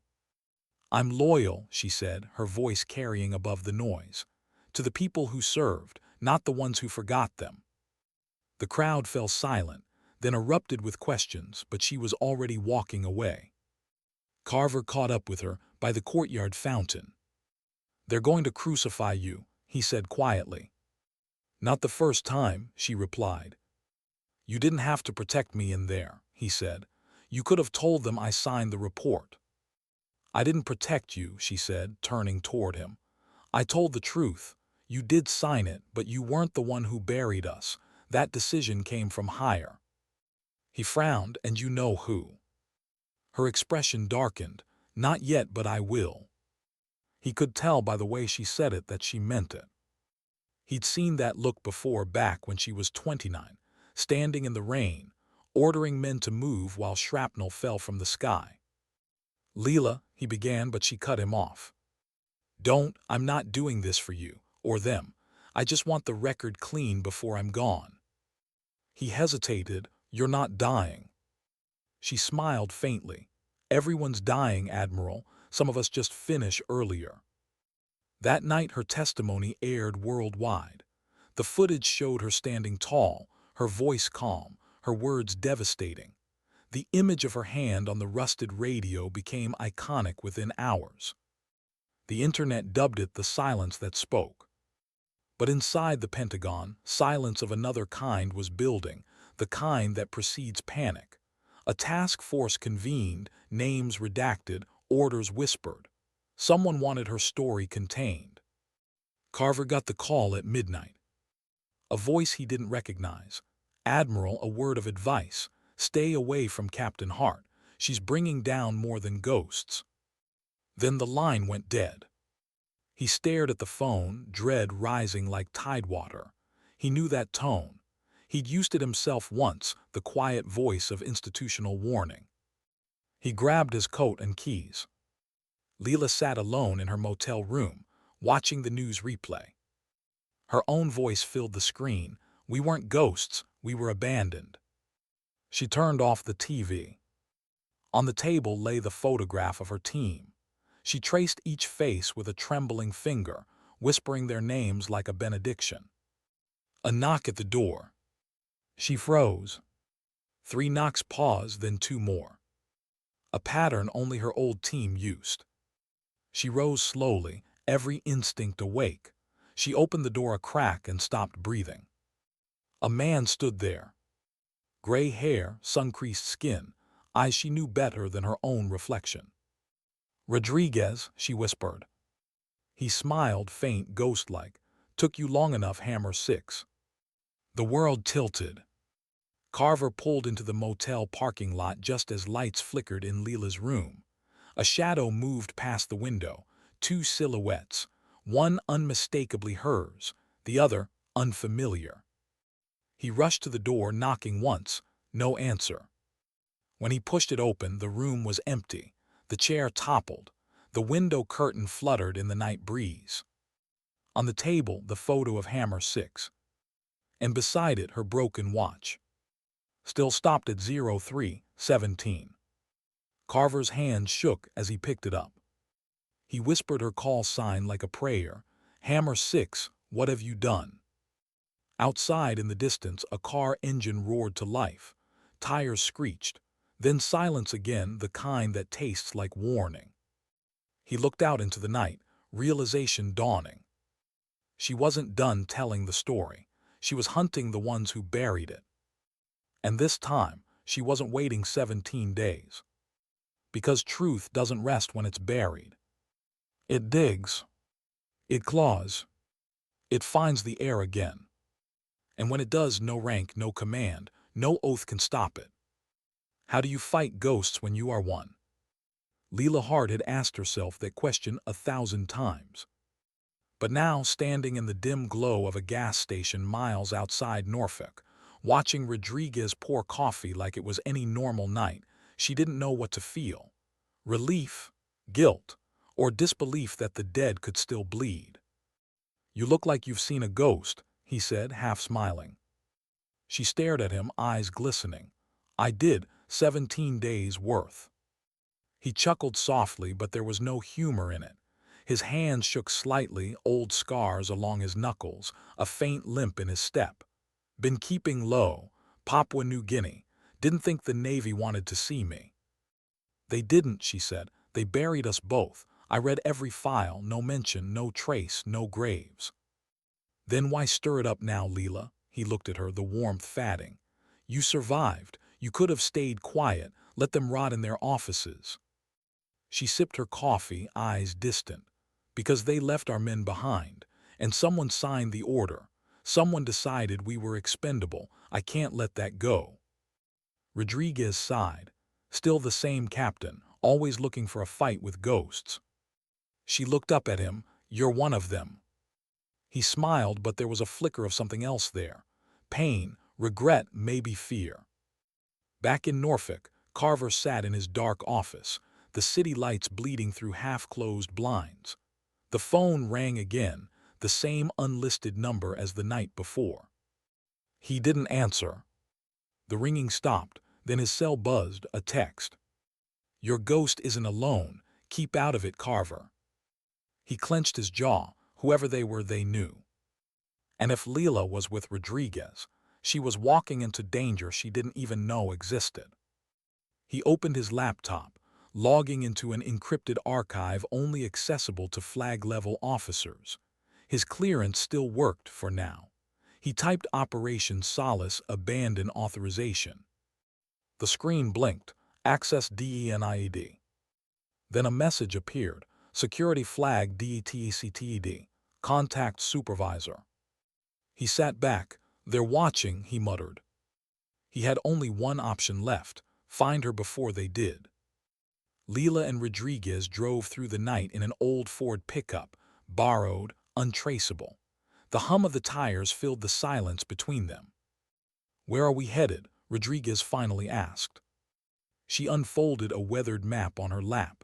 [SPEAKER 1] "I'm loyal," she said, her voice carrying above the noise. "To the people who served, not the ones who forgot them." The crowd fell silent, then erupted with questions, but she was already walking away. Carver caught up with her by the courtyard fountain. "They're going to crucify you," he said quietly. "Not the first time," she replied. "You didn't have to protect me in there," he said. "You could have told them I signed the report." "I didn't protect you," she said, turning toward him. "I told the truth. You did sign it, but you weren't the one who buried us. That decision came from higher." He frowned. "And you know who?" Her expression darkened. "Not yet, but I will." He could tell by the way she said it that she meant it. He'd seen that look before, back when she was 29, standing in the rain, ordering men to move while shrapnel fell from the sky. "Lila," he began, but she cut him off. I'm not doing this for you, or them. I just want the record clean before I'm gone." He hesitated. "You're not dying." She smiled faintly. "Everyone's dying, Admiral. Some of us just finish earlier." That night her testimony aired worldwide. The footage showed her standing tall, her voice calm, her words devastating. The image of her hand on the rusted radio became iconic within hours. The internet dubbed it the silence that spoke. But inside the Pentagon, silence of another kind was building, the kind that precedes panic. A task force convened, names redacted, orders whispered. Someone wanted her story contained. Carver got the call at midnight. A voice he didn't recognize. "Admiral, a word of advice. Stay away from Captain Hart. She's bringing down more than ghosts." Then the line went dead. He stared at the phone, dread rising like tidewater. He knew that tone. He'd used it himself once, the quiet voice of institutional warning. He grabbed his coat and keys. Lila sat alone in her motel room, watching the news replay. Her own voice filled the screen. "We weren't ghosts, we were abandoned." She turned off the TV. On the table lay the photograph of her team. She traced each face with a trembling finger, whispering their names like a benediction. A knock at the door. She froze. 3 knocks, pause, then 2 more. A pattern only her old team used. She rose slowly, every instinct awake. She opened the door a crack and stopped breathing. A man stood there. Gray hair, sun-creased skin, eyes she knew better than her own reflection. "Rodriguez," she whispered. He smiled, faint, ghost-like. "Took you long enough, Hammer 6. The world tilted. Carver pulled into the motel parking lot just as lights flickered in Lila's room. A shadow moved past the window, 2 silhouettes, one unmistakably hers, the other unfamiliar. He rushed to the door, knocking once, no answer. When he pushed it open, the room was empty. The chair toppled. The window curtain fluttered in the night breeze. On the table, the photo of Hammer 6. And beside it, her broken watch. Still stopped at 03:17. Carver's hand shook as he picked it up. He whispered her call sign like a prayer. "Hammer 6, what have you done?" Outside in the distance, a car engine roared to life. Tires screeched. Then silence again, the kind that tastes like warning. He looked out into the night, realization dawning. She wasn't done telling the story. She was hunting the ones who buried it. And this time, she wasn't waiting 17 days. Because truth doesn't rest when it's buried. It digs. It claws. It finds the air again. And when it does, no rank, no command, no oath can stop it. How do you fight ghosts when you are one? Lila Hart had asked herself that question 1,000 times. But now, standing in the dim glow of a gas station miles outside Norfolk, watching Rodriguez pour coffee like it was any normal night, she didn't know what to feel. Relief, guilt, or disbelief that the dead could still bleed. "You look like you've seen a ghost," he said, half smiling. She stared at him, eyes glistening. "I did, 17 days worth." He chuckled softly, but there was no humor in it. His hands shook slightly, old scars along his knuckles, a faint limp in his step. "Been keeping low. Papua New Guinea. Didn't think the Navy wanted to see me." "They didn't," she said. "They buried us both. I read every file, no mention, no trace, no graves." "Then why stir it up now, Lila?" He looked at her, the warmth fading. "You survived. You could have stayed quiet, let them rot in their offices." She sipped her coffee, eyes distant. "Because they left our men behind, and someone signed the order. Someone decided we were expendable. I can't let that go." Rodriguez sighed. Still the same captain, always looking for a fight with ghosts. She looked up at him. "You're one of them." He smiled, but there was a flicker of something else there. Pain, regret, maybe fear. Back in Norfolk, Carver sat in his dark office, the city lights bleeding through half-closed blinds. The phone rang again, the same unlisted number as the night before. He didn't answer. The ringing stopped, then his cell buzzed, a text. "Your ghost isn't alone. Keep out of it, Carver." He clenched his jaw. Whoever they were, they knew. And if Lila was with Rodriguez, she was walking into danger she didn't even know existed. He opened his laptop, logging into an encrypted archive only accessible to flag-level officers. His clearance still worked for now. He typed Operation Solace Abandon Authorization. The screen blinked, Access DENIED. Then a message appeared, Security Flag DETECTED, Contact Supervisor. He sat back. "They're watching," he muttered. He had only one option left, find her before they did. Lila and Rodriguez drove through the night in an old Ford pickup, borrowed, untraceable. The hum of the tires filled the silence between them. "Where are we headed?" Rodriguez finally asked. She unfolded a weathered map on her lap.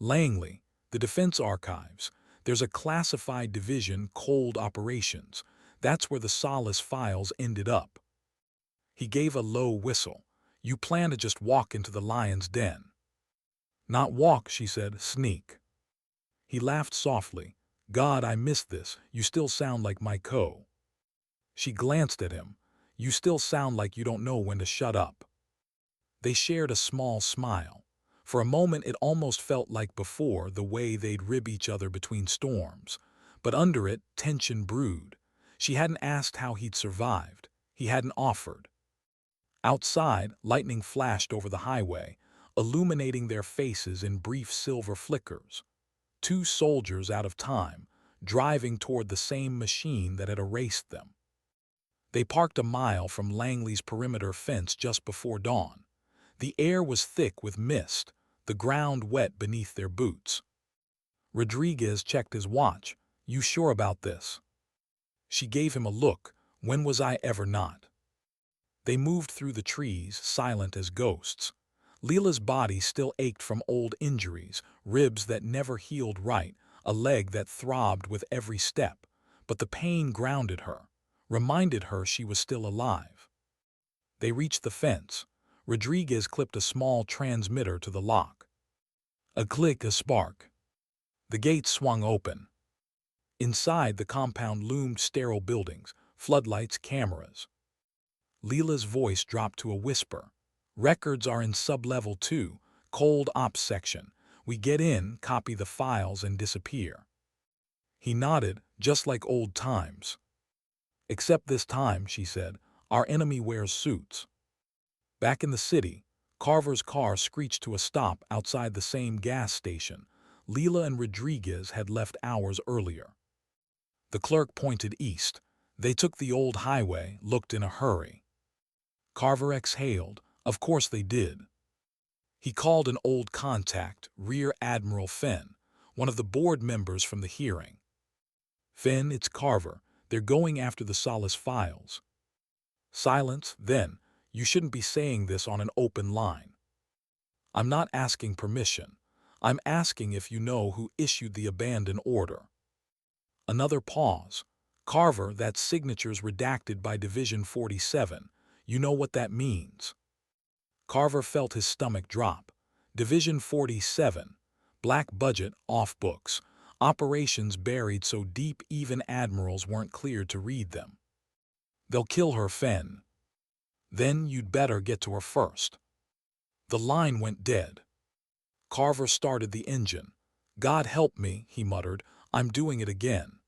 [SPEAKER 1] "Langley, the Defense Archives. There's a classified division, Cold Operations. That's where the Solace files ended up." He gave a low whistle. "You plan to just walk into the lion's den?" "Not walk," she said, "sneak." He laughed softly. "God, I miss this. You still sound like my co." She glanced at him. "You still sound like you don't know when to shut up." They shared a small smile. For a moment it almost felt like before, the way they'd rib each other between storms. But under it, tension brewed. She hadn't asked how he'd survived. He hadn't offered. Outside, lightning flashed over the highway, illuminating their faces in brief silver flickers. Two soldiers out of time, driving toward the same machine that had erased them. They parked a mile from Langley's perimeter fence just before dawn. The air was thick with mist, the ground wet beneath their boots. Rodriguez checked his watch. "You sure about this?" She gave him a look. "When was I ever not?" They moved through the trees, silent as ghosts. Lila's body still ached from old injuries, ribs that never healed right, a leg that throbbed with every step. But the pain grounded her, reminded her she was still alive. They reached the fence. Rodriguez clipped a small transmitter to the lock. A click, a spark. The gate swung open. Inside the compound loomed sterile buildings, floodlights, cameras. Lila's voice dropped to a whisper. "Records are in sub-level 2, cold ops section. We get in, copy the files, and disappear." He nodded, "Just like old times." "Except this time," she said, "our enemy wears suits." Back in the city, Carver's car screeched to a stop outside the same gas station. Lila and Rodriguez had left hours earlier. The clerk pointed east. They took the old highway, looked in a hurry. Carver exhaled. Of course they did. He called an old contact, Rear Admiral Fenn, one of the board members from the hearing. "Fenn, it's Carver. They're going after the Solace files." Silence. Then, "You shouldn't be saying this on an open line." "I'm not asking permission. I'm asking if you know who issued the abandon order." Another pause. "Carver, that signature's redacted by Division 47. You know what that means?" Carver felt his stomach drop. Division 47. Black budget, off books. Operations buried so deep even admirals weren't cleared to read them. "They'll kill her, Fenn." "Then you'd better get to her first." The line went dead. Carver started the engine. "God help me," he muttered. "I'm doing it again."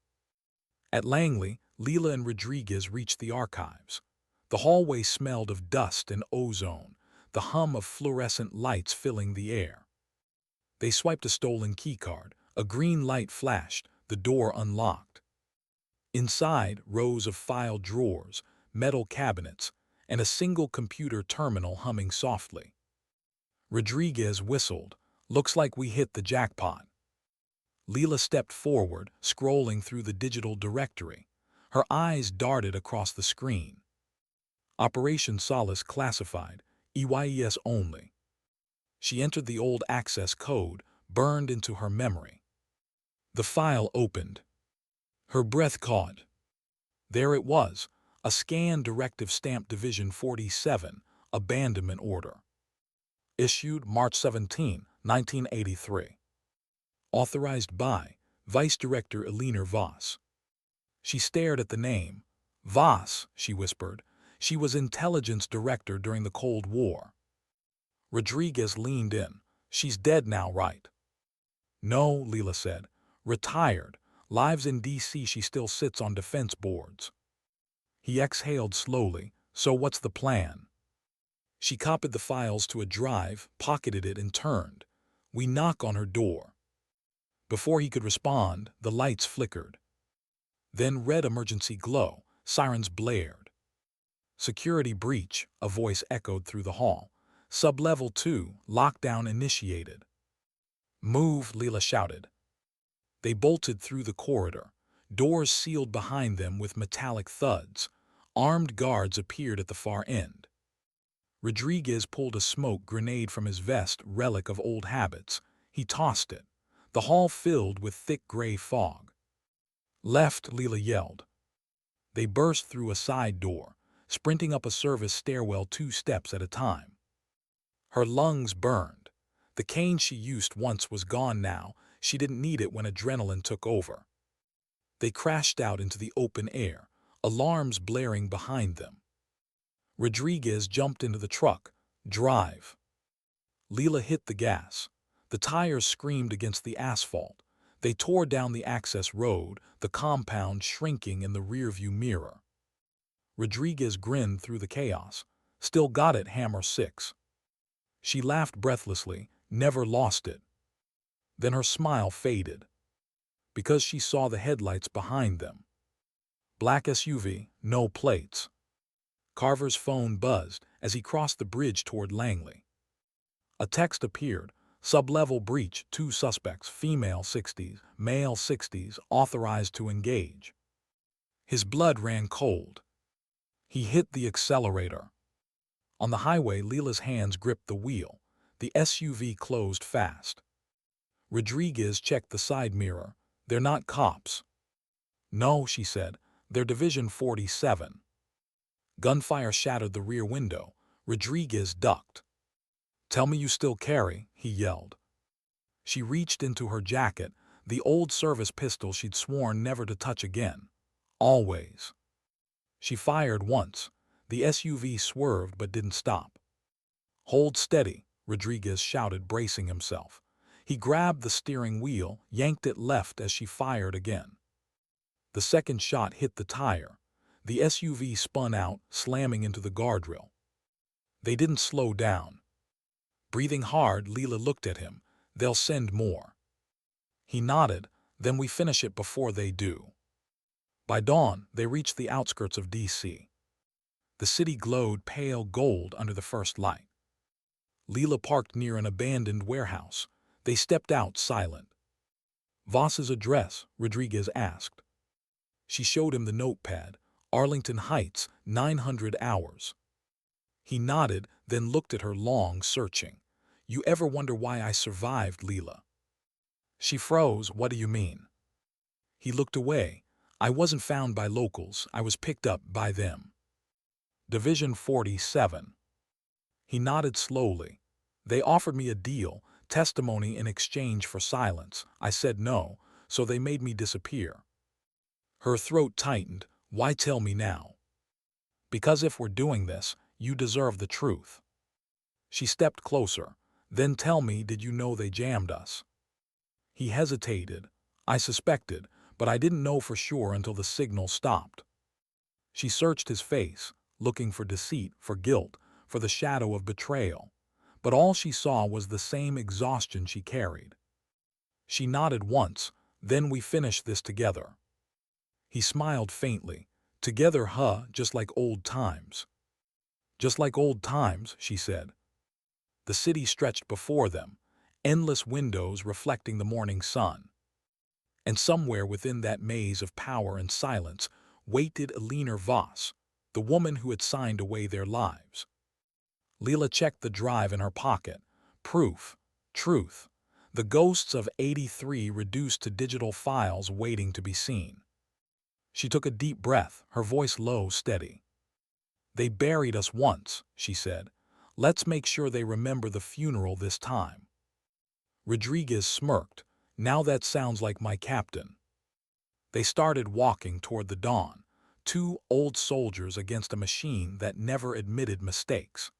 [SPEAKER 1] At Langley, Lila and Rodriguez reached the archives. The hallway smelled of dust and ozone, the hum of fluorescent lights filling the air. They swiped a stolen keycard. A green light flashed, the door unlocked. Inside, rows of file drawers, metal cabinets, and a single computer terminal humming softly. Rodriguez whistled. "Looks like we hit the jackpot." Lila stepped forward, scrolling through the digital directory. Her eyes darted across the screen. Operation Solace classified, EYES only. She entered the old access code, burned into her memory. The file opened. Her breath caught. There it was, a scanned directive stamped Division 47, abandonment order. Issued March 17, 1983. Authorized by Vice Director Eleanor Voss. She stared at the name. "Voss," she whispered. "She was intelligence director during the Cold War." Rodriguez leaned in. "She's dead now, right?" "No," Lila said. "Retired. Lives in D.C. She still sits on defense boards." He exhaled slowly. "So what's the plan?" She copied the files to a drive, pocketed it, and turned. "We knock on her door." Before he could respond, the lights flickered. Then red emergency glow, sirens blared. "Security breach," a voice echoed through the hall. "Sub-level 2, lockdown initiated." "Move," Lila shouted. They bolted through the corridor. Doors sealed behind them with metallic thuds. Armed guards appeared at the far end. Rodriguez pulled a smoke grenade from his vest, relic of old habits. He tossed it. The hall filled with thick gray fog. "Left," Lila yelled. They burst through a side door, sprinting up a service stairwell 2 steps at a time. Her lungs burned. The cane she used once was gone now. She didn't need it when adrenaline took over. They crashed out into the open air, alarms blaring behind them. Rodriguez jumped into the truck. Drive. Lila hit the gas. The tires screamed against the asphalt. They tore down the access road, the compound shrinking in the rearview mirror. Rodriguez grinned through the chaos. Still got it, Hammer 6. She laughed breathlessly, never lost it. Then her smile faded, because she saw the headlights behind them. Black SUV, no plates. Carver's phone buzzed as he crossed the bridge toward Langley. A text appeared. Sublevel breach, 2 suspects, female 60s, male 60s, authorized to engage. His blood ran cold. He hit the accelerator. On the highway, Lila's hands gripped the wheel. The SUV closed fast. Rodriguez checked the side mirror. They're not cops. No, she said. They're Division 47. Gunfire shattered the rear window. Rodriguez ducked. Tell me you still carry, he yelled. She reached into her jacket, the old service pistol she'd sworn never to touch again. Always. She fired once. The SUV swerved but didn't stop. Hold steady, Rodriguez shouted, bracing himself. He grabbed the steering wheel, yanked it left as she fired again. The second shot hit the tire. The SUV spun out, slamming into the guardrail. They didn't slow down. Breathing hard, Lila looked at him. They'll send more. He nodded. Then we finish it before they do. By dawn, they reached the outskirts of D.C. The city glowed pale gold under the first light. Lila parked near an abandoned warehouse. They stepped out silent. Voss's address, Rodriguez asked. She showed him the notepad. Arlington Heights, 900 hours. He nodded, then looked at her long, searching. You ever wonder why I survived, Lila? She froze. What do you mean? He looked away. I wasn't found by locals. I was picked up by them. Division 47. He nodded slowly. They offered me a deal, testimony in exchange for silence. I said no, so they made me disappear. Her throat tightened. Why tell me now? Because if we're doing this, you deserve the truth. She stepped closer. Then tell me, did you know they jammed us? He hesitated. I suspected, but I didn't know for sure until the signal stopped. She searched his face, looking for deceit, for guilt, for the shadow of betrayal. But all she saw was the same exhaustion she carried. She nodded once. Then we finish this together. He smiled faintly. Together, just like old times. Just like old times, she said. The city stretched before them, endless windows reflecting the morning sun. And somewhere within that maze of power and silence waited Elena Voss, the woman who had signed away their lives. Lila checked the drive in her pocket. Proof. Truth. The ghosts of 83 reduced to digital files waiting to be seen. She took a deep breath, her voice low, steady. They buried us once, she said. Let's make sure they remember the funeral this time. Rodriguez smirked. Now that sounds like my captain. They started walking toward the dawn, 2 old soldiers against a machine that never admitted mistakes.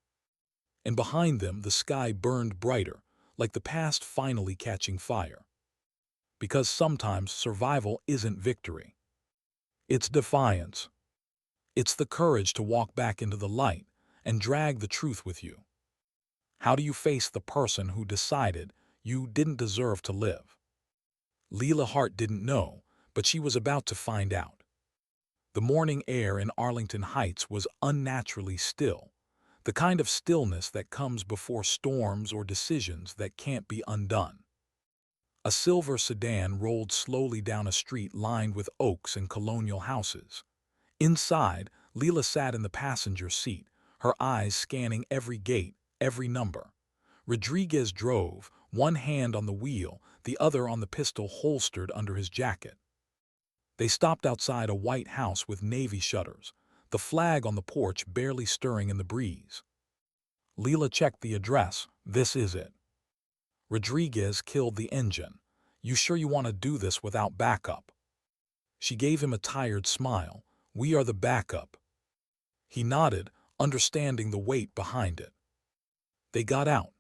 [SPEAKER 1] And behind them the sky burned brighter, like the past finally catching fire. Because sometimes survival isn't victory. It's defiance. It's the courage to walk back into the light and drag the truth with you. How do you face the person who decided you didn't deserve to live? Lila Hart didn't know, but she was about to find out. The morning air in Arlington Heights was unnaturally still, the kind of stillness that comes before storms or decisions that can't be undone. A silver sedan rolled slowly down a street lined with oaks and colonial houses. Inside, Lila sat in the passenger seat, her eyes scanning every gate, every number. Rodriguez drove, one hand on the wheel, the other on the pistol holstered under his jacket. They stopped outside a white house with navy shutters, the flag on the porch barely stirring in the breeze. Lila checked the address. This is it. Rodriguez killed the engine. You sure you want to do this without backup? She gave him a tired smile. We are the backup. He nodded, understanding the weight behind it. They got out.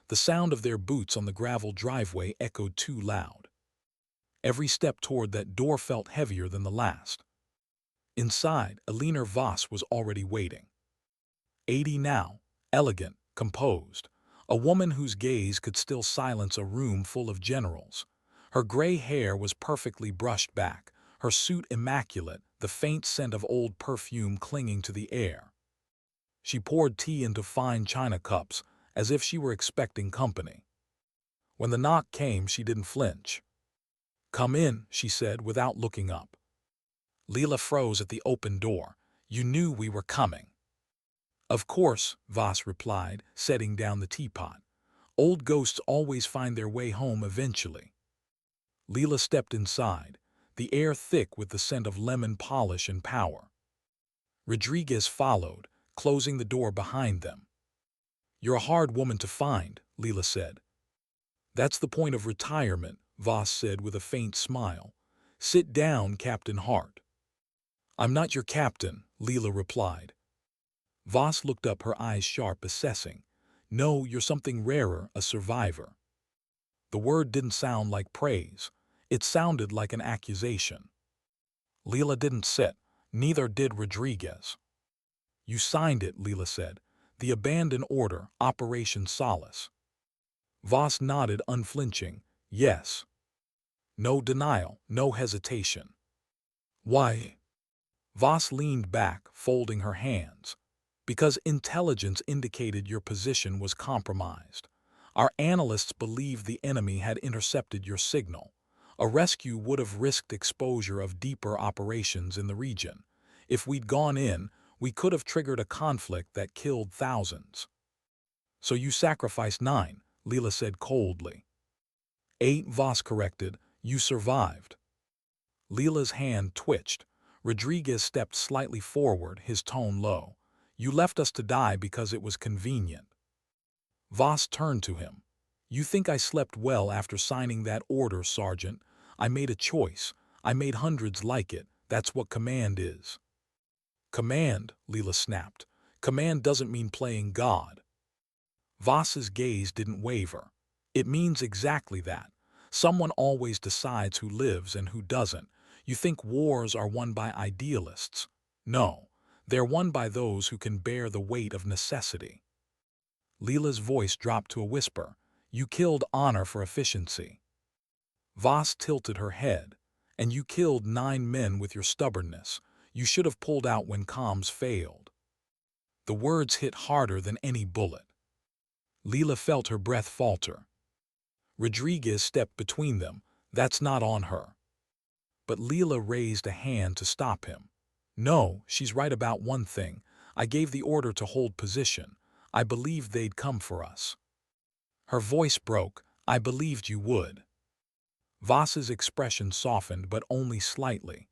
[SPEAKER 1] The sound of their boots on the gravel driveway echoed too loud. Every step toward that door felt heavier than the last. Inside, Alina Voss was already waiting. 80 now, elegant, composed, a woman whose gaze could still silence a room full of generals. Her gray hair was perfectly brushed back, her suit immaculate, the faint scent of old perfume clinging to the air. She poured tea into fine china cups, as if she were expecting company. When the knock came, she didn't flinch. "Come in," she said without looking up. Lila froze at the open door. "You knew we were coming." "Of course," Voss replied, setting down the teapot. "Old ghosts always find their way home eventually." Lila stepped inside, the air thick with the scent of lemon polish and power. Rodriguez followed, closing the door behind them. "You're a hard woman to find," Lila said. "That's the point of retirement," Voss said with a faint smile. "Sit down, Captain Hart." "I'm not your captain," Lila replied. Voss looked up, her eyes sharp, assessing. "No, you're something rarer, a survivor." The word didn't sound like praise. It sounded like an accusation. Lila didn't sit. Neither did Rodriguez. "You signed it," Lila said. "The abandoned order, Operation Solace." Voss nodded, unflinching. "Yes." No denial, no hesitation. "Why?" Voss leaned back, folding her hands. "Because intelligence indicated your position was compromised. Our analysts believed the enemy had intercepted your signal. A rescue would have risked exposure of deeper operations in the region. If we'd gone in, we could have triggered a conflict that killed thousands." "So you sacrificed 9, Lila said coldly. 8, Voss corrected. "You survived." Lila's hand twitched. Rodriguez stepped slightly forward, his tone low. "You left us to die because it was convenient." Voss turned to him. "You think I slept well after signing that order, Sergeant? I made a choice. I made hundreds like it. That's what command is." "Command," Lila snapped. "Command doesn't mean playing God." Voss's gaze didn't waver. "It means exactly that. Someone always decides who lives and who doesn't. You think wars are won by idealists. No, they're won by those who can bear the weight of necessity." Lila's voice dropped to a whisper. "You killed honor for efficiency." Voss tilted her head. "And you killed 9 men with your stubbornness. You should have pulled out when comms failed." The words hit harder than any bullet. Lila felt her breath falter. Rodriguez stepped between them. "That's not on her." But Lila raised a hand to stop him. "No, she's right about one thing. I gave the order to hold position. I believed they'd come for us." Her voice broke. "I believed you would." Voss's expression softened, but only slightly.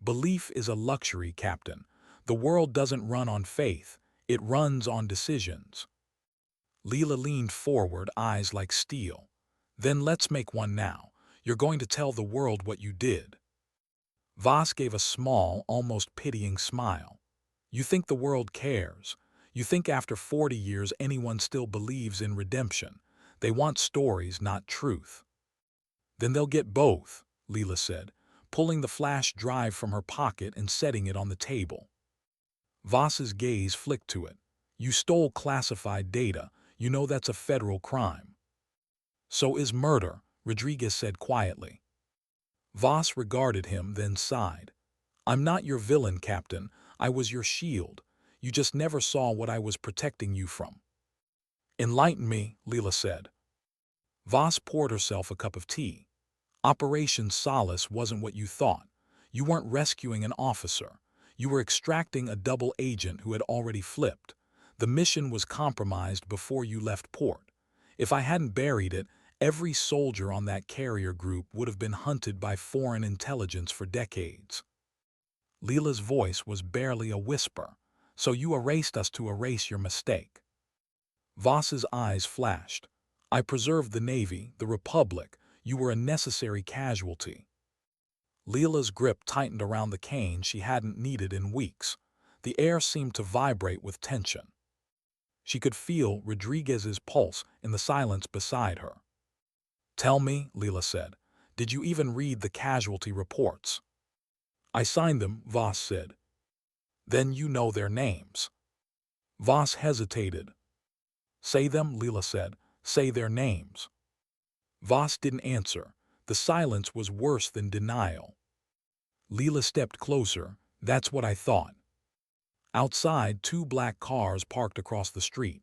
[SPEAKER 1] "Belief is a luxury, Captain. The world doesn't run on faith. It runs on decisions." Lila leaned forward, eyes like steel. "Then let's make one now. You're going to tell the world what you did." Voss gave a small, almost pitying smile. "You think the world cares? You think after 40 years anyone still believes in redemption? They want stories, not truth." "Then they'll get both," Lila said, pulling the flash drive from her pocket and setting it on the table. Voss's gaze flicked to it. "You stole classified data. You know that's a federal crime." "So is murder," Rodriguez said quietly. Voss regarded him, then sighed. "I'm not your villain, Captain. I was your shield. You just never saw what I was protecting you from." "Enlighten me," Lila said. Voss poured herself a cup of tea. "Operation Solace wasn't what you thought. You weren't rescuing an officer. You were extracting a double agent who had already flipped. The mission was compromised before you left port. If I hadn't buried it, every soldier on that carrier group would have been hunted by foreign intelligence for decades." Lila's voice was barely a whisper. "So you erased us to erase your mistake." Voss's eyes flashed. "I preserved the Navy, the Republic. You were a necessary casualty." Lila's grip tightened around the cane she hadn't needed in weeks. The air seemed to vibrate with tension. She could feel Rodriguez's pulse in the silence beside her. "Tell me," Lila said, "did you even read the casualty reports?" "I signed them," Voss said. "Then you know their names." Voss hesitated. "Say them," Lila said. "Say their names." Voss didn't answer. The silence was worse than denial. Lila stepped closer. "That's what I thought." Outside, 2 black cars parked across the street.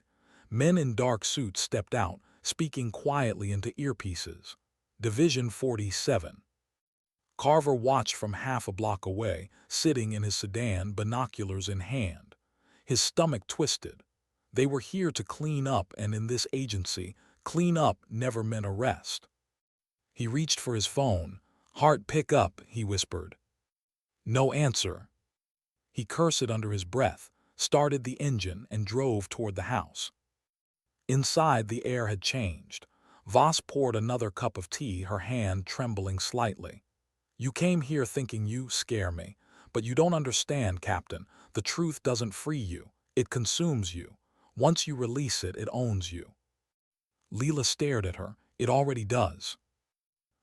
[SPEAKER 1] Men in dark suits stepped out, speaking quietly into earpieces. Division 47. Carver watched from half a block away, sitting in his sedan, binoculars in hand. His stomach twisted. They were here to clean up, and in this agency, clean up never meant arrest. He reached for his phone. "Heart, pick up," he whispered. No answer. He cursed under his breath, started the engine, and drove toward the house. Inside, the air had changed. Voss poured another cup of tea, her hand trembling slightly. "You came here thinking you scare me, but you don't understand, Captain. The truth doesn't free you. It consumes you. Once you release it, it owns you." Lila stared at her. "It already does."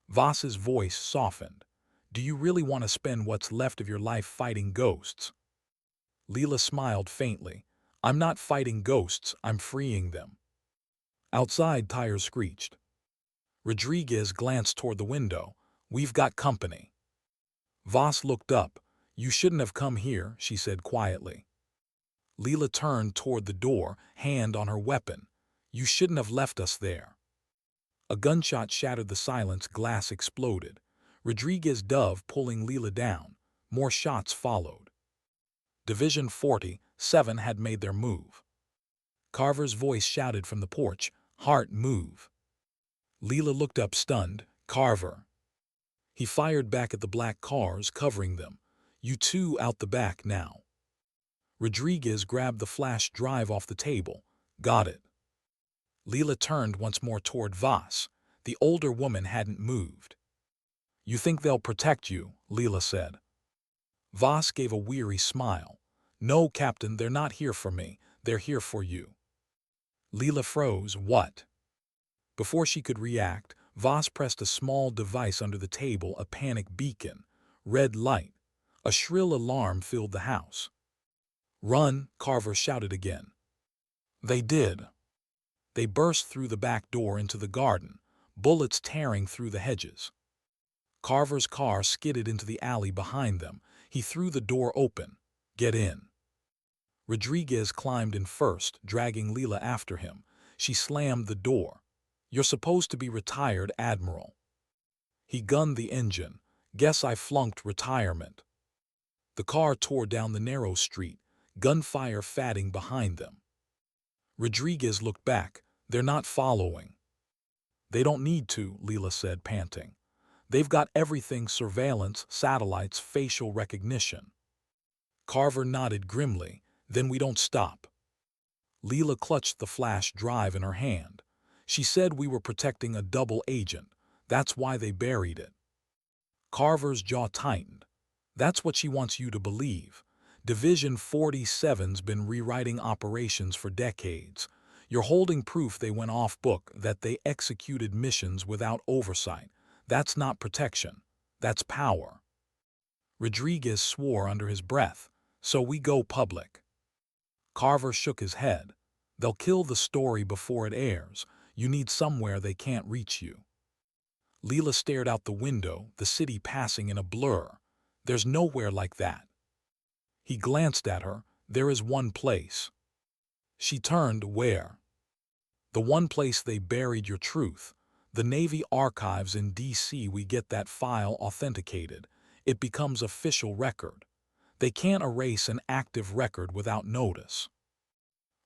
[SPEAKER 1] Voss's voice softened. "Do you really want to spend what's left of your life fighting ghosts?" Lila smiled faintly. "I'm not fighting ghosts, I'm freeing them." Outside, tires screeched. Rodriguez glanced toward the window. "We've got company." Voss looked up. "You shouldn't have come here," she said quietly. Lila turned toward the door, hand on her weapon. "You shouldn't have left us there." A gunshot shattered the silence, glass exploded. Rodriguez dove, pulling Lila down. More shots followed. Division 47 had made their move. Carver's voice shouted from the porch, "Heart, move." Lila looked up stunned. "Carver." He fired back at the black cars, covering them. "You two out the back now." Rodriguez grabbed the flash drive off the table. "Got it." Lila turned once more toward Voss. The older woman hadn't moved. "You think they'll protect you," Lila said. Voss gave a weary smile. "No, Captain, they're not here for me. They're here for you." Lila froze. "What?" Before she could react, Voss pressed a small device under the table, a panic beacon. Red light. A shrill alarm filled the house. "Run!" Carver shouted again. They did. They burst through the back door into the garden, bullets tearing through the hedges. Carver's car skidded into the alley behind them. He threw the door open. "Get in." Rodriguez climbed in first, dragging Lila after him. She slammed the door. "You're supposed to be retired, Admiral." He gunned the engine. "Guess I flunked retirement." The car tore down the narrow street, gunfire fatting behind them. Rodriguez looked back. "They're not following." "They don't need to," Lila said, panting. "They've got everything: surveillance, satellites, facial recognition." Carver nodded grimly. "Then we don't stop." Lila clutched the flash drive in her hand. "She said we were protecting a double agent. That's why they buried it." Carver's jaw tightened. "That's what she wants you to believe. Division 47's been rewriting operations for decades. You're holding proof they went off book, that they executed missions without oversight. That's not protection. That's power." Rodriguez swore under his breath. "So we go public." Carver shook his head. "They'll kill the story before it airs. You need somewhere they can't reach you." Lila stared out the window, the city passing in a blur. "There's nowhere like that." He glanced at her. "There is one place." She turned. "Where?" "The one place they buried your truth. The Navy archives in D.C. We get that file authenticated. It becomes official record. They can't erase an active record without notice."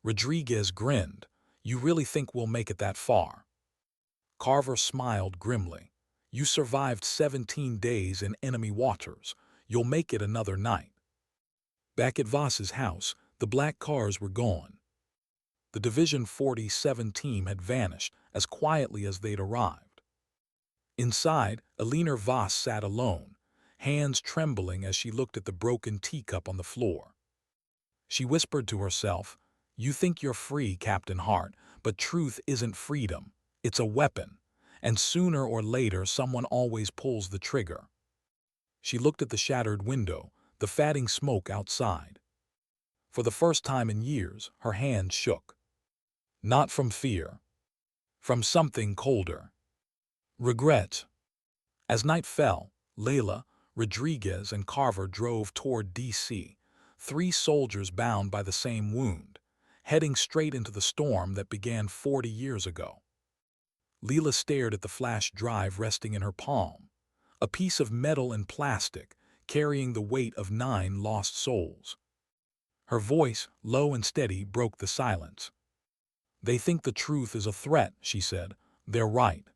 [SPEAKER 1] Rodriguez grinned. "You really think we'll make it that far?" Carver smiled grimly. "You survived 17 days in enemy waters. You'll make it another night." Back at Voss's house, the black cars were gone. The Division 47 team had vanished as quietly as they'd arrived. Inside, Alina Voss sat alone. hands trembling as she looked at the broken teacup on the floor. She whispered to herself, "You think you're free, Captain Hart, but truth isn't freedom. It's a weapon, and sooner or later someone always pulls the trigger." She looked at the shattered window, the fatting smoke outside. For the first time in years, her hands shook. Not from fear. From something colder. Regret. As night fell, Lila, Rodriguez, and Carver drove toward D.C., 3 soldiers bound by the same wound, heading straight into the storm that began 40 years ago. Lila stared at the flash drive resting in her palm, a piece of metal and plastic carrying the weight of 9 lost souls. Her voice, low and steady, broke the silence. "They think the truth is a threat," she said. "They're right."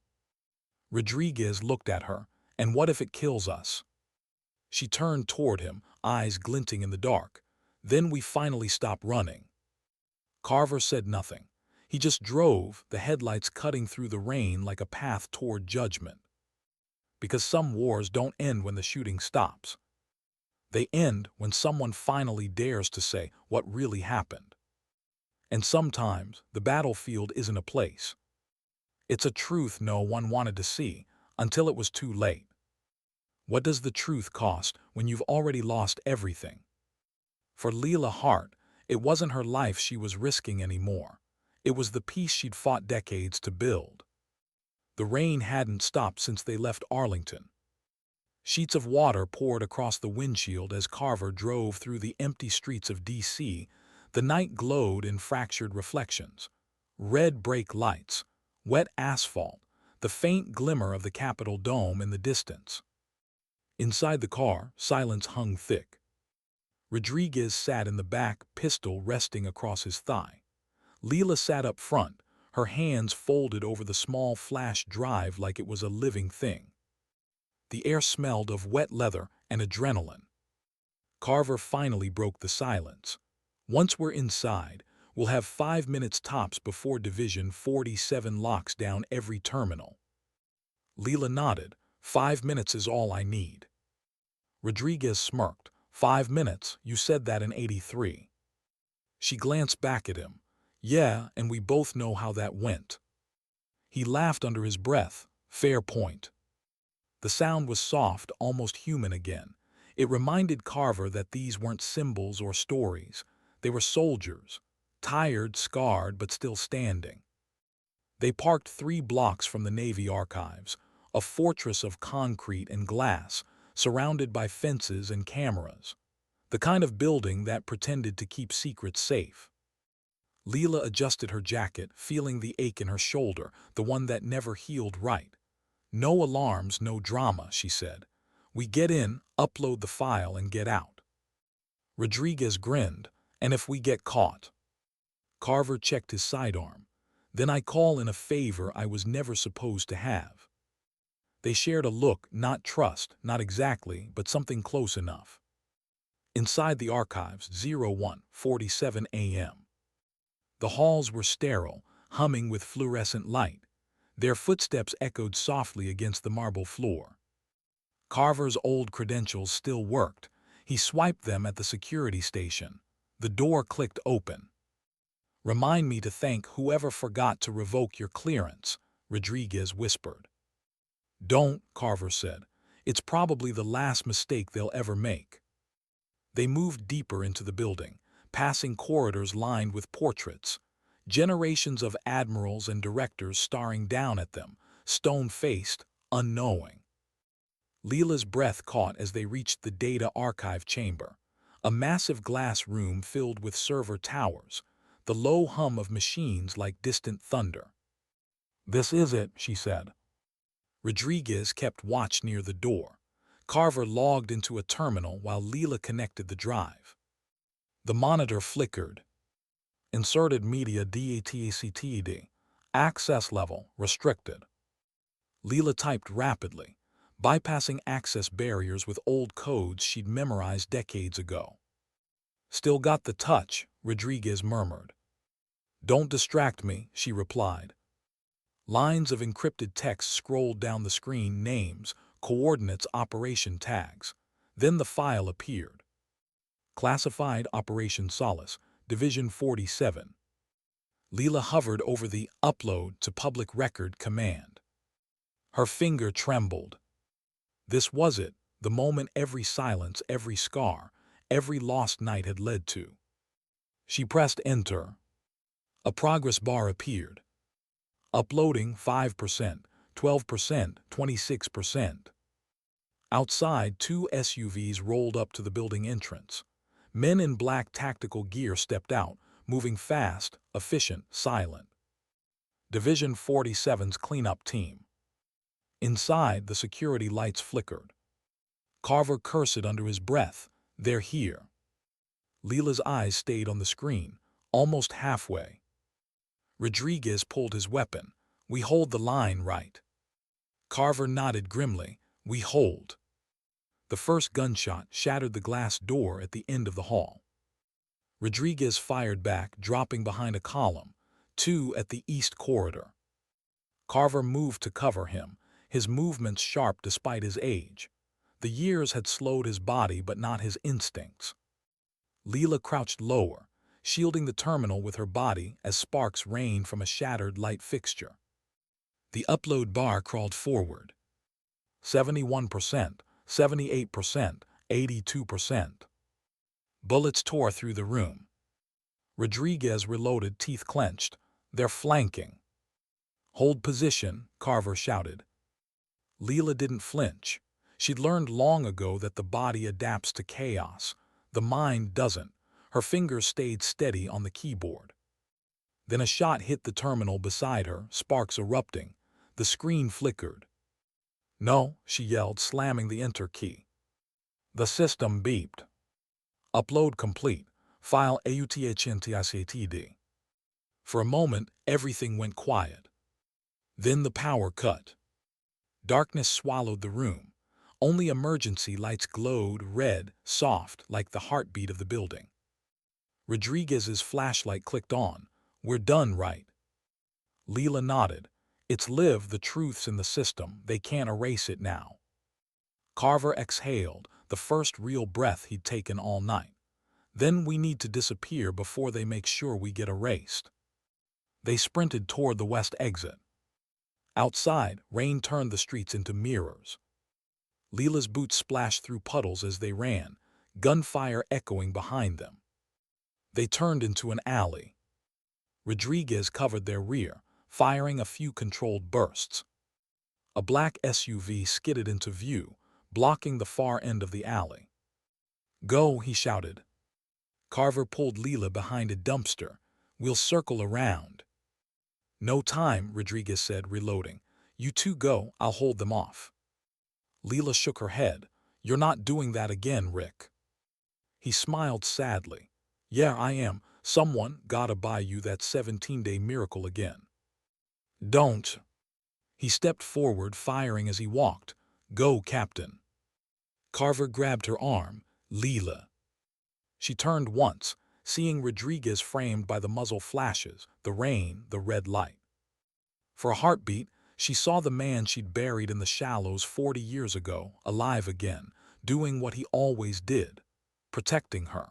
[SPEAKER 1] Rodriguez looked at her. "And what if it kills us?" She turned toward him, eyes glinting in the dark. "Then we finally stop running." Carver said nothing. He just drove, the headlights cutting through the rain like a path toward judgment. Because some wars don't end when the shooting stops. They end when someone finally dares to say what really happened. And sometimes the battlefield isn't a place. It's a truth no one wanted to see until it was too late. What does the truth cost when you've already lost everything? For Lila Hart, it wasn't her life she was risking anymore. It was the peace she'd fought decades to build. The rain hadn't stopped since they left Arlington. Sheets of water poured across the windshield as Carver drove through the empty streets of D.C. The night glowed in fractured reflections. Red brake lights, wet asphalt, the faint glimmer of the Capitol dome in the distance. Inside the car, silence hung thick. Rodriguez sat in the back, pistol resting across his thigh. Lila sat up front, her hands folded over the small flash drive like it was a living thing. The air smelled of wet leather and adrenaline. Carver finally broke the silence. "Once we're inside, we'll have 5 minutes tops before Division 47 locks down every terminal." Lila nodded. 5 minutes is all I need." Rodriguez smirked. 5 minutes? You said that in '83. She glanced back at him. "Yeah, and we both know how that went." He laughed under his breath. "Fair point." The sound was soft, almost human again. It reminded Carver that these weren't symbols or stories. They were soldiers, tired, scarred, but still standing. They parked 3 blocks from the Navy archives, a fortress of concrete and glass, surrounded by fences and cameras. The kind of building that pretended to keep secrets safe. Lila adjusted her jacket, feeling the ache in her shoulder, the one that never healed right. "No alarms, no drama," she said. "We get in, upload the file, and get out." Rodriguez grinned. "And if we get caught?" Carver checked his sidearm. "Then I call in a favor I was never supposed to have." They shared a look, not trust, not exactly, but something close enough. Inside the archives, 01:47 a.m. The halls were sterile, humming with fluorescent light. Their footsteps echoed softly against the marble floor. Carver's old credentials still worked. He swiped them at the security station. The door clicked open. "Remind me to thank whoever forgot to revoke your clearance," Rodriguez whispered. "Don't," Carver said. "It's probably the last mistake they'll ever make." They moved deeper into the building, passing corridors lined with portraits. Generations of admirals and directors staring down at them, stone-faced, unknowing. Lila's breath caught as they reached the data archive chamber, a massive glass room filled with server towers, the low hum of machines like distant thunder. "This is it," she said. Rodriguez kept watch near the door. Carver logged into a terminal while Lila connected the drive. The monitor flickered. "Inserted media DATACTED. Access level restricted." Lila typed rapidly, bypassing access barriers with old codes she'd memorized decades ago. "Still got the touch," Rodriguez murmured. "Don't distract me," she replied. Lines of encrypted text scrolled down the screen, names, coordinates, operation tags. Then the file appeared. Classified Operation Solace, Division 47. Lila hovered over the Upload to Public Record command. Her finger trembled. This was it, the moment every silence, every scar, every lost night had led to. She pressed Enter. A progress bar appeared. Uploading 5%, 12%, 26%. Outside, 2 SUVs rolled up to the building entrance. Men in black tactical gear stepped out, moving fast, efficient, silent. Division 47's cleanup team. Inside, the security lights flickered. Carver cursed under his breath. They're here. Lila's eyes stayed on the screen, almost halfway. Rodriguez pulled his weapon. We hold the line, right? Carver nodded grimly. We hold. The first gunshot shattered the glass door at the end of the hall. Rodriguez fired back, dropping behind a column, 2 at the east corridor. Carver moved to cover him, his movements sharp despite his age. The years had slowed his body but not his instincts. Lila crouched lower, shielding the terminal with her body as sparks rained from a shattered light fixture. The upload bar crawled forward. 71%, 78%, 82%. Bullets tore through the room. Rodriguez reloaded, teeth clenched. They're flanking. Hold position, Carver shouted. Lila didn't flinch. She'd learned long ago that the body adapts to chaos. The mind doesn't. Her fingers stayed steady on the keyboard. Then a shot hit the terminal beside her, sparks erupting. The screen flickered. No, she yelled, slamming the enter key. The system beeped. Upload complete. File AUTHNTICATD. For a moment, everything went quiet. Then the power cut. Darkness swallowed the room. Only emergency lights glowed red, soft, like the heartbeat of the building. Rodriguez's flashlight clicked on. We're done, right? Lila nodded. It's live, the truth's in the system. They can't erase it now. Carver exhaled, the first real breath he'd taken all night. Then we need to disappear before they make sure we get erased. They sprinted toward the west exit. Outside, rain turned the streets into mirrors. Lila's boots splashed through puddles as they ran, gunfire echoing behind them. They turned into an alley. Rodriguez covered their rear, firing a few controlled bursts. A black SUV skidded into view, blocking the far end of the alley. Go, he shouted. Carver pulled Lila behind a dumpster. We'll circle around. No time, Rodriguez said, reloading. You two go, I'll hold them off. Lila shook her head. You're not doing that again, Rick. He smiled sadly. Yeah, I am. Someone gotta buy you that 17-day miracle again. Don't. He stepped forward, firing as he walked. Go, Captain. Carver grabbed her arm. Lila. She turned once, seeing Rodriguez framed by the muzzle flashes, the rain, the red light. For a heartbeat, she saw the man she'd buried in the shallows 40 years ago, alive again, doing what he always did, protecting her.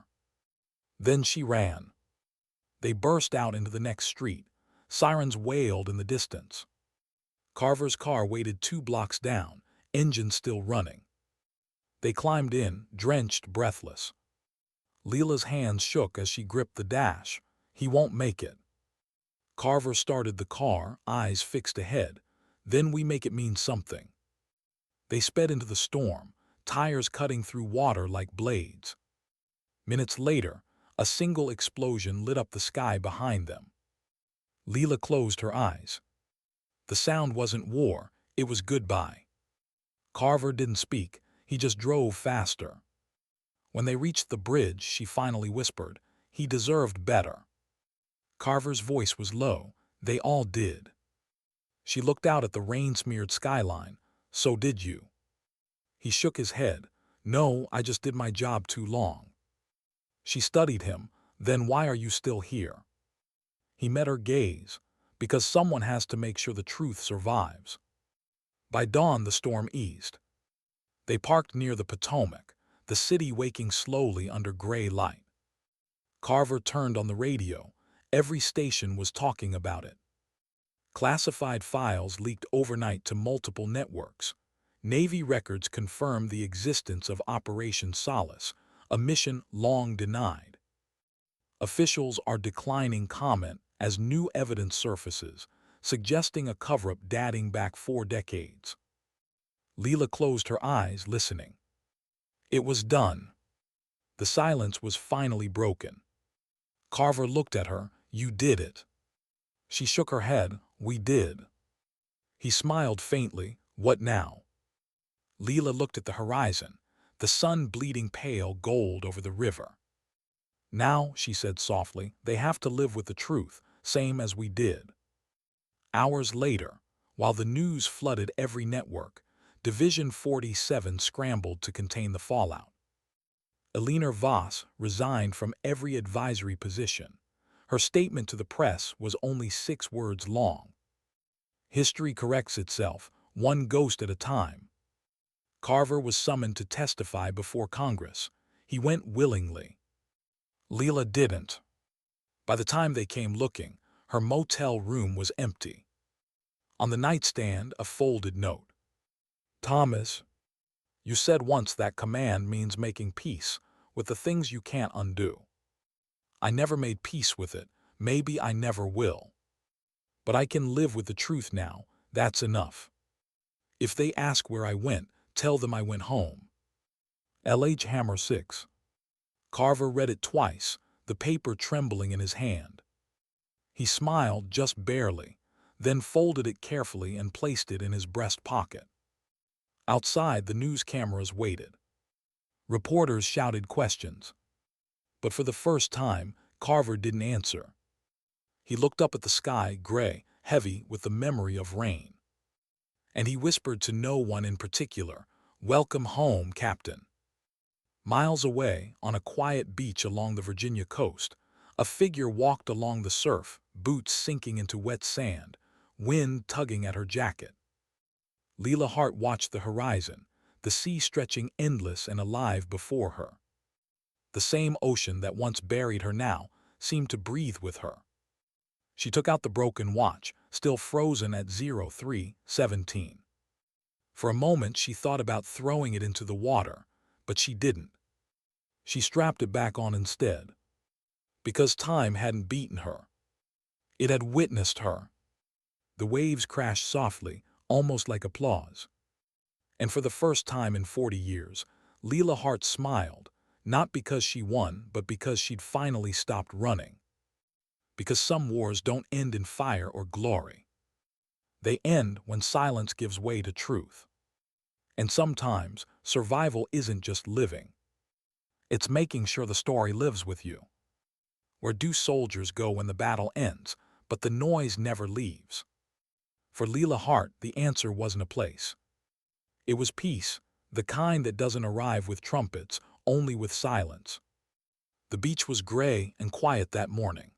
[SPEAKER 1] Then she ran. They burst out into the next street. Sirens wailed in the distance. Carver's car waited 2 blocks down, engine still running. They climbed in, drenched, breathless. Lila's hands shook as she gripped the dash. He won't make it. Carver started the car, eyes fixed ahead. Then we make it mean something. They sped into the storm, tires cutting through water like blades. Minutes later, a single explosion lit up the sky behind them. Lila closed her eyes. The sound wasn't war, it was goodbye. Carver didn't speak, he just drove faster. When they reached the bridge, she finally whispered, he deserved better. Carver's voice was low, they all did. She looked out at the rain-smeared skyline. So did you. He shook his head. No, I just did my job too long. She studied him. Then why are you still here? He met her gaze. Because someone has to make sure the truth survives. By dawn, the storm eased. They parked near the Potomac, the city waking slowly under gray light. Carver turned on the radio. Every station was talking about it. Classified files leaked overnight to multiple networks. Navy records confirmed the existence of Operation Solace, a mission long denied. Officials are declining comment as new evidence surfaces, suggesting a cover-up dating back 4 decades. Lila closed her eyes, listening. It was done. The silence was finally broken. Carver looked at her. You did it. She shook her head. We did. He smiled faintly. What now? Lila looked at the horizon, the sun bleeding pale gold over the river. Now, she said softly, they have to live with the truth, same as we did. Hours later, while the news flooded every network, Division 47 scrambled to contain the fallout. Eleanor Voss resigned from every advisory position. Her statement to the press was only 6 words long. History corrects itself, one ghost at a time. Carver was summoned to testify before Congress. He went willingly. Lila didn't. By the time they came looking, her motel room was empty. On the nightstand, a folded note. Thomas, you said once that command means making peace with the things you can't undo. I never made peace with it. Maybe I never will. But I can live with the truth now. That's enough. If they ask where I went, tell them I went home. L.H. Hammer 6. Carver read it twice, the paper trembling in his hand. He smiled just barely, then folded it carefully and placed it in his breast pocket. Outside, the news cameras waited. Reporters shouted questions. But for the first time, Carver didn't answer. He looked up at the sky, gray, heavy with the memory of rain. And he whispered to no one in particular, "Welcome home, Captain." Miles away, on a quiet beach along the Virginia coast, a figure walked along the surf, boots sinking into wet sand, wind tugging at her jacket. Lila Hart watched the horizon, the sea stretching endless and alive before her. The same ocean that once buried her now seemed to breathe with her. She took out the broken watch, still frozen at 03:17. For a moment she thought about throwing it into the water, but she didn't. She strapped it back on instead. Because time hadn't beaten her. It had witnessed her. The waves crashed softly, almost like applause. And for the first time in 40 years, Lila Hart smiled, not because she won, but because she'd finally stopped running. Because some wars don't end in fire or glory. They end when silence gives way to truth. And sometimes, survival isn't just living. It's making sure the story lives with you. Where do soldiers go when the battle ends, but the noise never leaves? For Lila Hart, the answer wasn't a place. It was peace, the kind that doesn't arrive with trumpets, only with silence. The beach was gray and quiet that morning.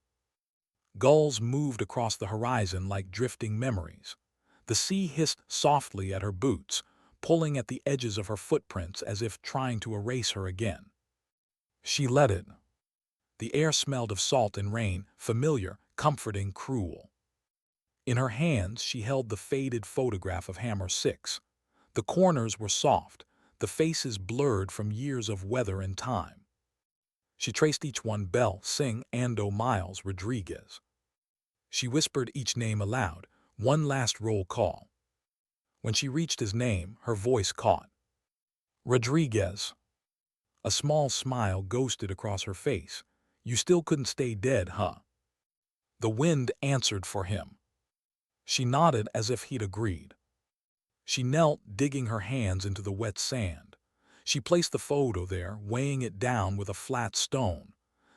[SPEAKER 1] Gulls moved across the horizon like drifting memories. The sea hissed softly at her boots, pulling at the edges of her footprints as if trying to erase her again. She let it. The air smelled of salt and rain, familiar, comforting, cruel. In her hands she held the faded photograph of Hammer 6. The corners were soft, the faces blurred from years of weather and time. She traced each one: Bell, Singh, Ando, Miles, Rodriguez. She whispered each name aloud, one last roll call. When she reached his name, her voice caught. Rodriguez. A small smile ghosted across her face. You still couldn't stay dead, huh? The wind answered for him. She nodded as if he'd agreed. She knelt, digging her hands into the wet sand. She placed the photo there, weighing it down with a flat stone.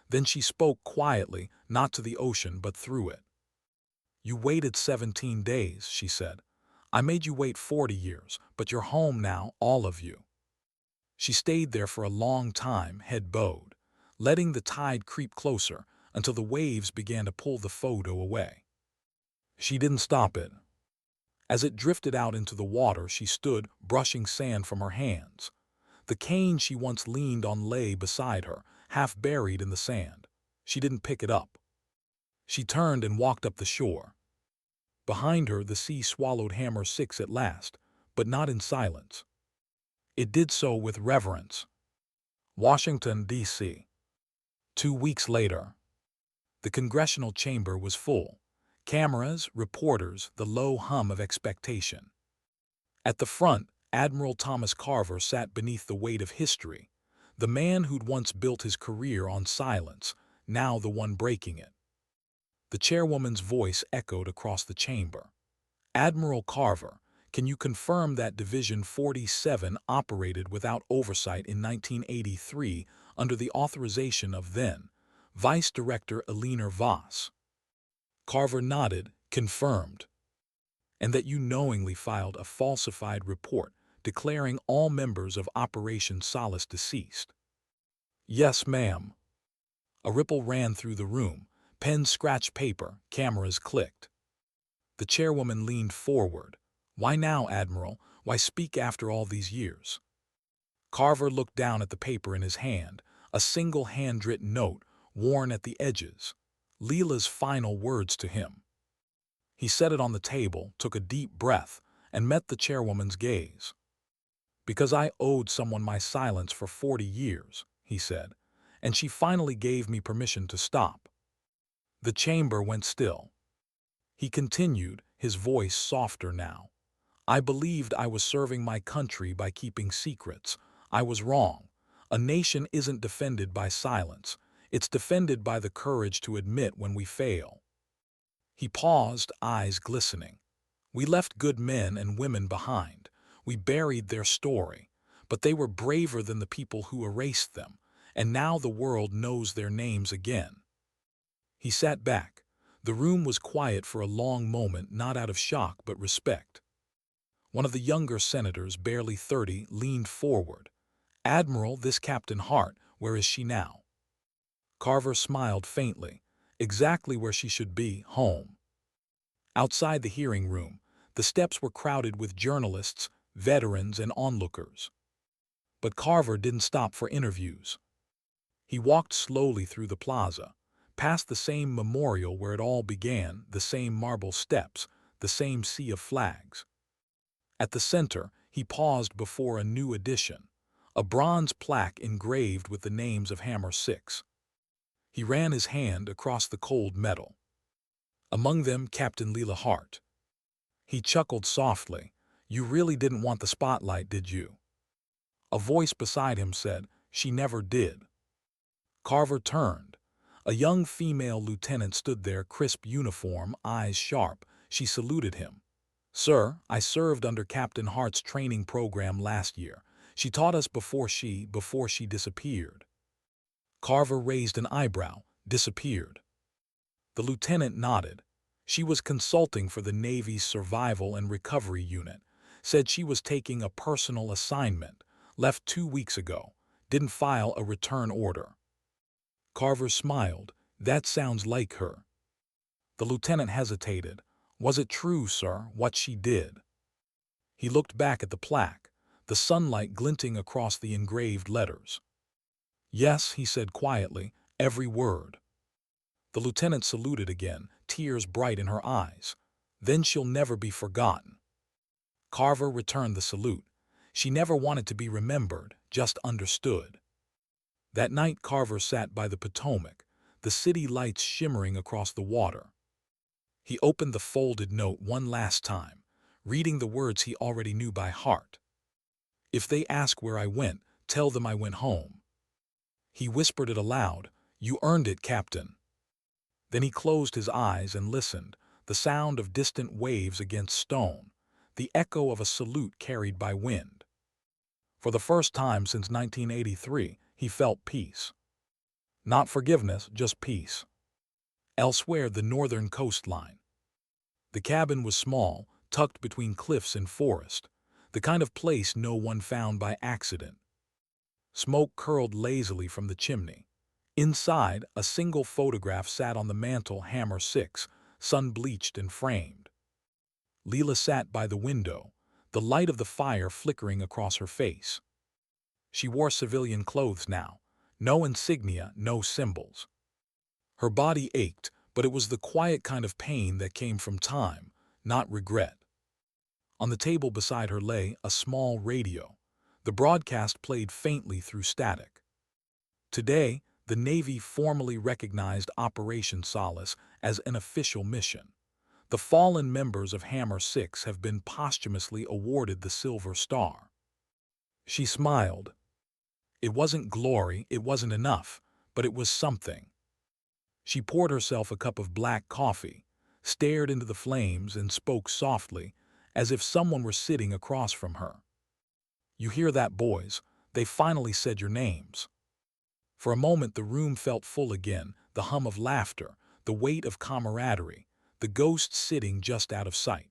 [SPEAKER 1] Then she spoke quietly, not to the ocean but through it. You waited 17 days, she said. I made you wait 40 years, but you're home now, all of you. She stayed there for a long time, head bowed, letting the tide creep closer until the waves began to pull the photo away. She didn't stop it. As it drifted out into the water, she stood, brushing sand from her hands. The cane she once leaned on lay beside her, half buried in the sand. She didn't pick it up. She turned and walked up the shore. Behind her, the sea swallowed Hammer 6 at last, but not in silence. It did so with reverence. Washington, D.C. 2 weeks later. The congressional chamber was full. Cameras, reporters, the low hum of expectation. At the front, Admiral Thomas Carver sat beneath the weight of history, the man who'd once built his career on silence, now the one breaking it. The chairwoman's voice echoed across the chamber. Admiral Carver, can you confirm that Division 47 operated without oversight in 1983 under the authorization of then Vice Director Eleanor Voss? Carver nodded, confirmed. And that you knowingly filed a falsified report declaring all members of Operation Solace deceased? Yes, ma'am. A ripple ran through the room. Pens scratched paper, cameras clicked. The chairwoman leaned forward. Why now, Admiral? Why speak after all these years? Carver looked down at the paper in his hand, a single handwritten note, worn at the edges. Lila's final words to him. He set it on the table, took a deep breath, and met the chairwoman's gaze. Because I owed someone my silence for 40 years, he said, and she finally gave me permission to stop. The chamber went still. He continued, his voice softer now. I believed I was serving my country by keeping secrets. I was wrong. A nation isn't defended by silence. It's defended by the courage to admit when we fail. He paused, eyes glistening. We left good men and women behind. We buried their story. But they were braver than the people who erased them, and now the world knows their names again. He sat back. The room was quiet for a long moment, not out of shock but respect. One of the younger senators, barely 30, leaned forward. Admiral, this Captain Hart, where is she now? Carver smiled faintly. Exactly where she should be, home. Outside the hearing room, the steps were crowded with journalists, veterans, and onlookers. But Carver didn't stop for interviews. He walked slowly through the plaza, past the same memorial where it all began, the same marble steps, the same sea of flags. At the center, he paused before a new addition, a bronze plaque engraved with the names of Hammer 6. He ran his hand across the cold metal. Among them, Captain Lila Hart. He chuckled softly. You really didn't want the spotlight, did you? A voice beside him said, she never did. Carver turned. A young female lieutenant stood there, crisp uniform, eyes sharp. She saluted him. Sir, I served under Captain Hart's training program last year. She taught us before she disappeared. Carver raised an eyebrow. Disappeared. The lieutenant nodded. She was consulting for the Navy's Survival and Recovery Unit. Said she was taking a personal assignment. Left 2 weeks ago. Didn't file a return order. Carver smiled. That sounds like her. The lieutenant hesitated. Was it true, sir, what she did? He looked back at the plaque, the sunlight glinting across the engraved letters. Yes, he said quietly, every word. The lieutenant saluted again, tears bright in her eyes. Then she'll never be forgotten. Carver returned the salute. She never wanted to be remembered, just understood. That night Carver sat by the Potomac, the city lights shimmering across the water. He opened the folded note one last time, reading the words he already knew by heart. If they ask where I went, tell them I went home. He whispered it aloud. You earned it, Captain. Then he closed his eyes and listened, the sound of distant waves against stone, the echo of a salute carried by wind. For the first time since 1983, he felt peace. Not forgiveness, just peace. Elsewhere, the northern coastline. The cabin was small, tucked between cliffs and forest, the kind of place no one found by accident. Smoke curled lazily from the chimney. Inside, a single photograph sat on the mantle, Hammer 6, sun-bleached and framed. Lila sat by the window, the light of the fire flickering across her face. She wore civilian clothes now, no insignia, no symbols. Her body ached, but it was the quiet kind of pain that came from time, not regret. On the table beside her lay a small radio. The broadcast played faintly through static. Today, the Navy formally recognized Operation Solace as an official mission. The fallen members of Hammer 6 have been posthumously awarded the Silver Star. She smiled. It wasn't glory, it wasn't enough, but it was something. She poured herself a cup of black coffee, stared into the flames, and spoke softly, as if someone were sitting across from her. "You hear that, boys? They finally said your names." For a moment the room felt full again, the hum of laughter, the weight of camaraderie, the ghost sitting just out of sight.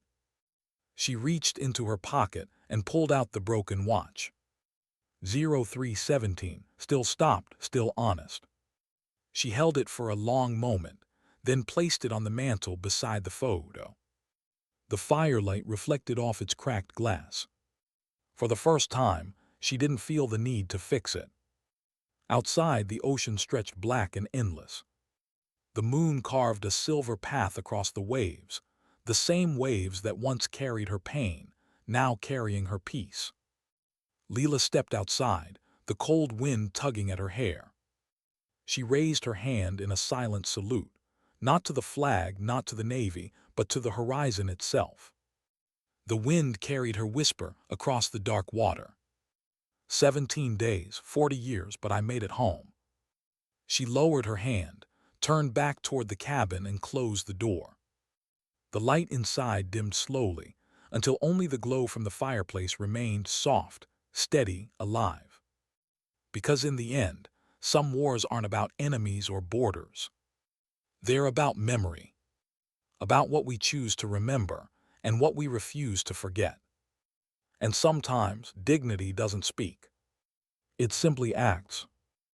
[SPEAKER 1] She reached into her pocket and pulled out the broken watch. 0317, still stopped, still honest. She held it for a long moment, then placed it on the mantle beside the photo. The firelight reflected off its cracked glass. For the first time, she didn't feel the need to fix it. Outside, the ocean stretched black and endless. The moon carved a silver path across the waves, the same waves that once carried her pain, now carrying her peace. Lila stepped outside, the cold wind tugging at her hair. She raised her hand in a silent salute, not to the flag, not to the Navy, but to the horizon itself. The wind carried her whisper across the dark water. 17 days, 40 years, but I made it home. She lowered her hand, turned back toward the cabin, and closed the door. The light inside dimmed slowly, until only the glow from the fireplace remained soft, steady, alive. Because in the end, some wars aren't about enemies or borders. They're about memory, about what we choose to remember and what we refuse to forget. And sometimes dignity doesn't speak. It simply acts.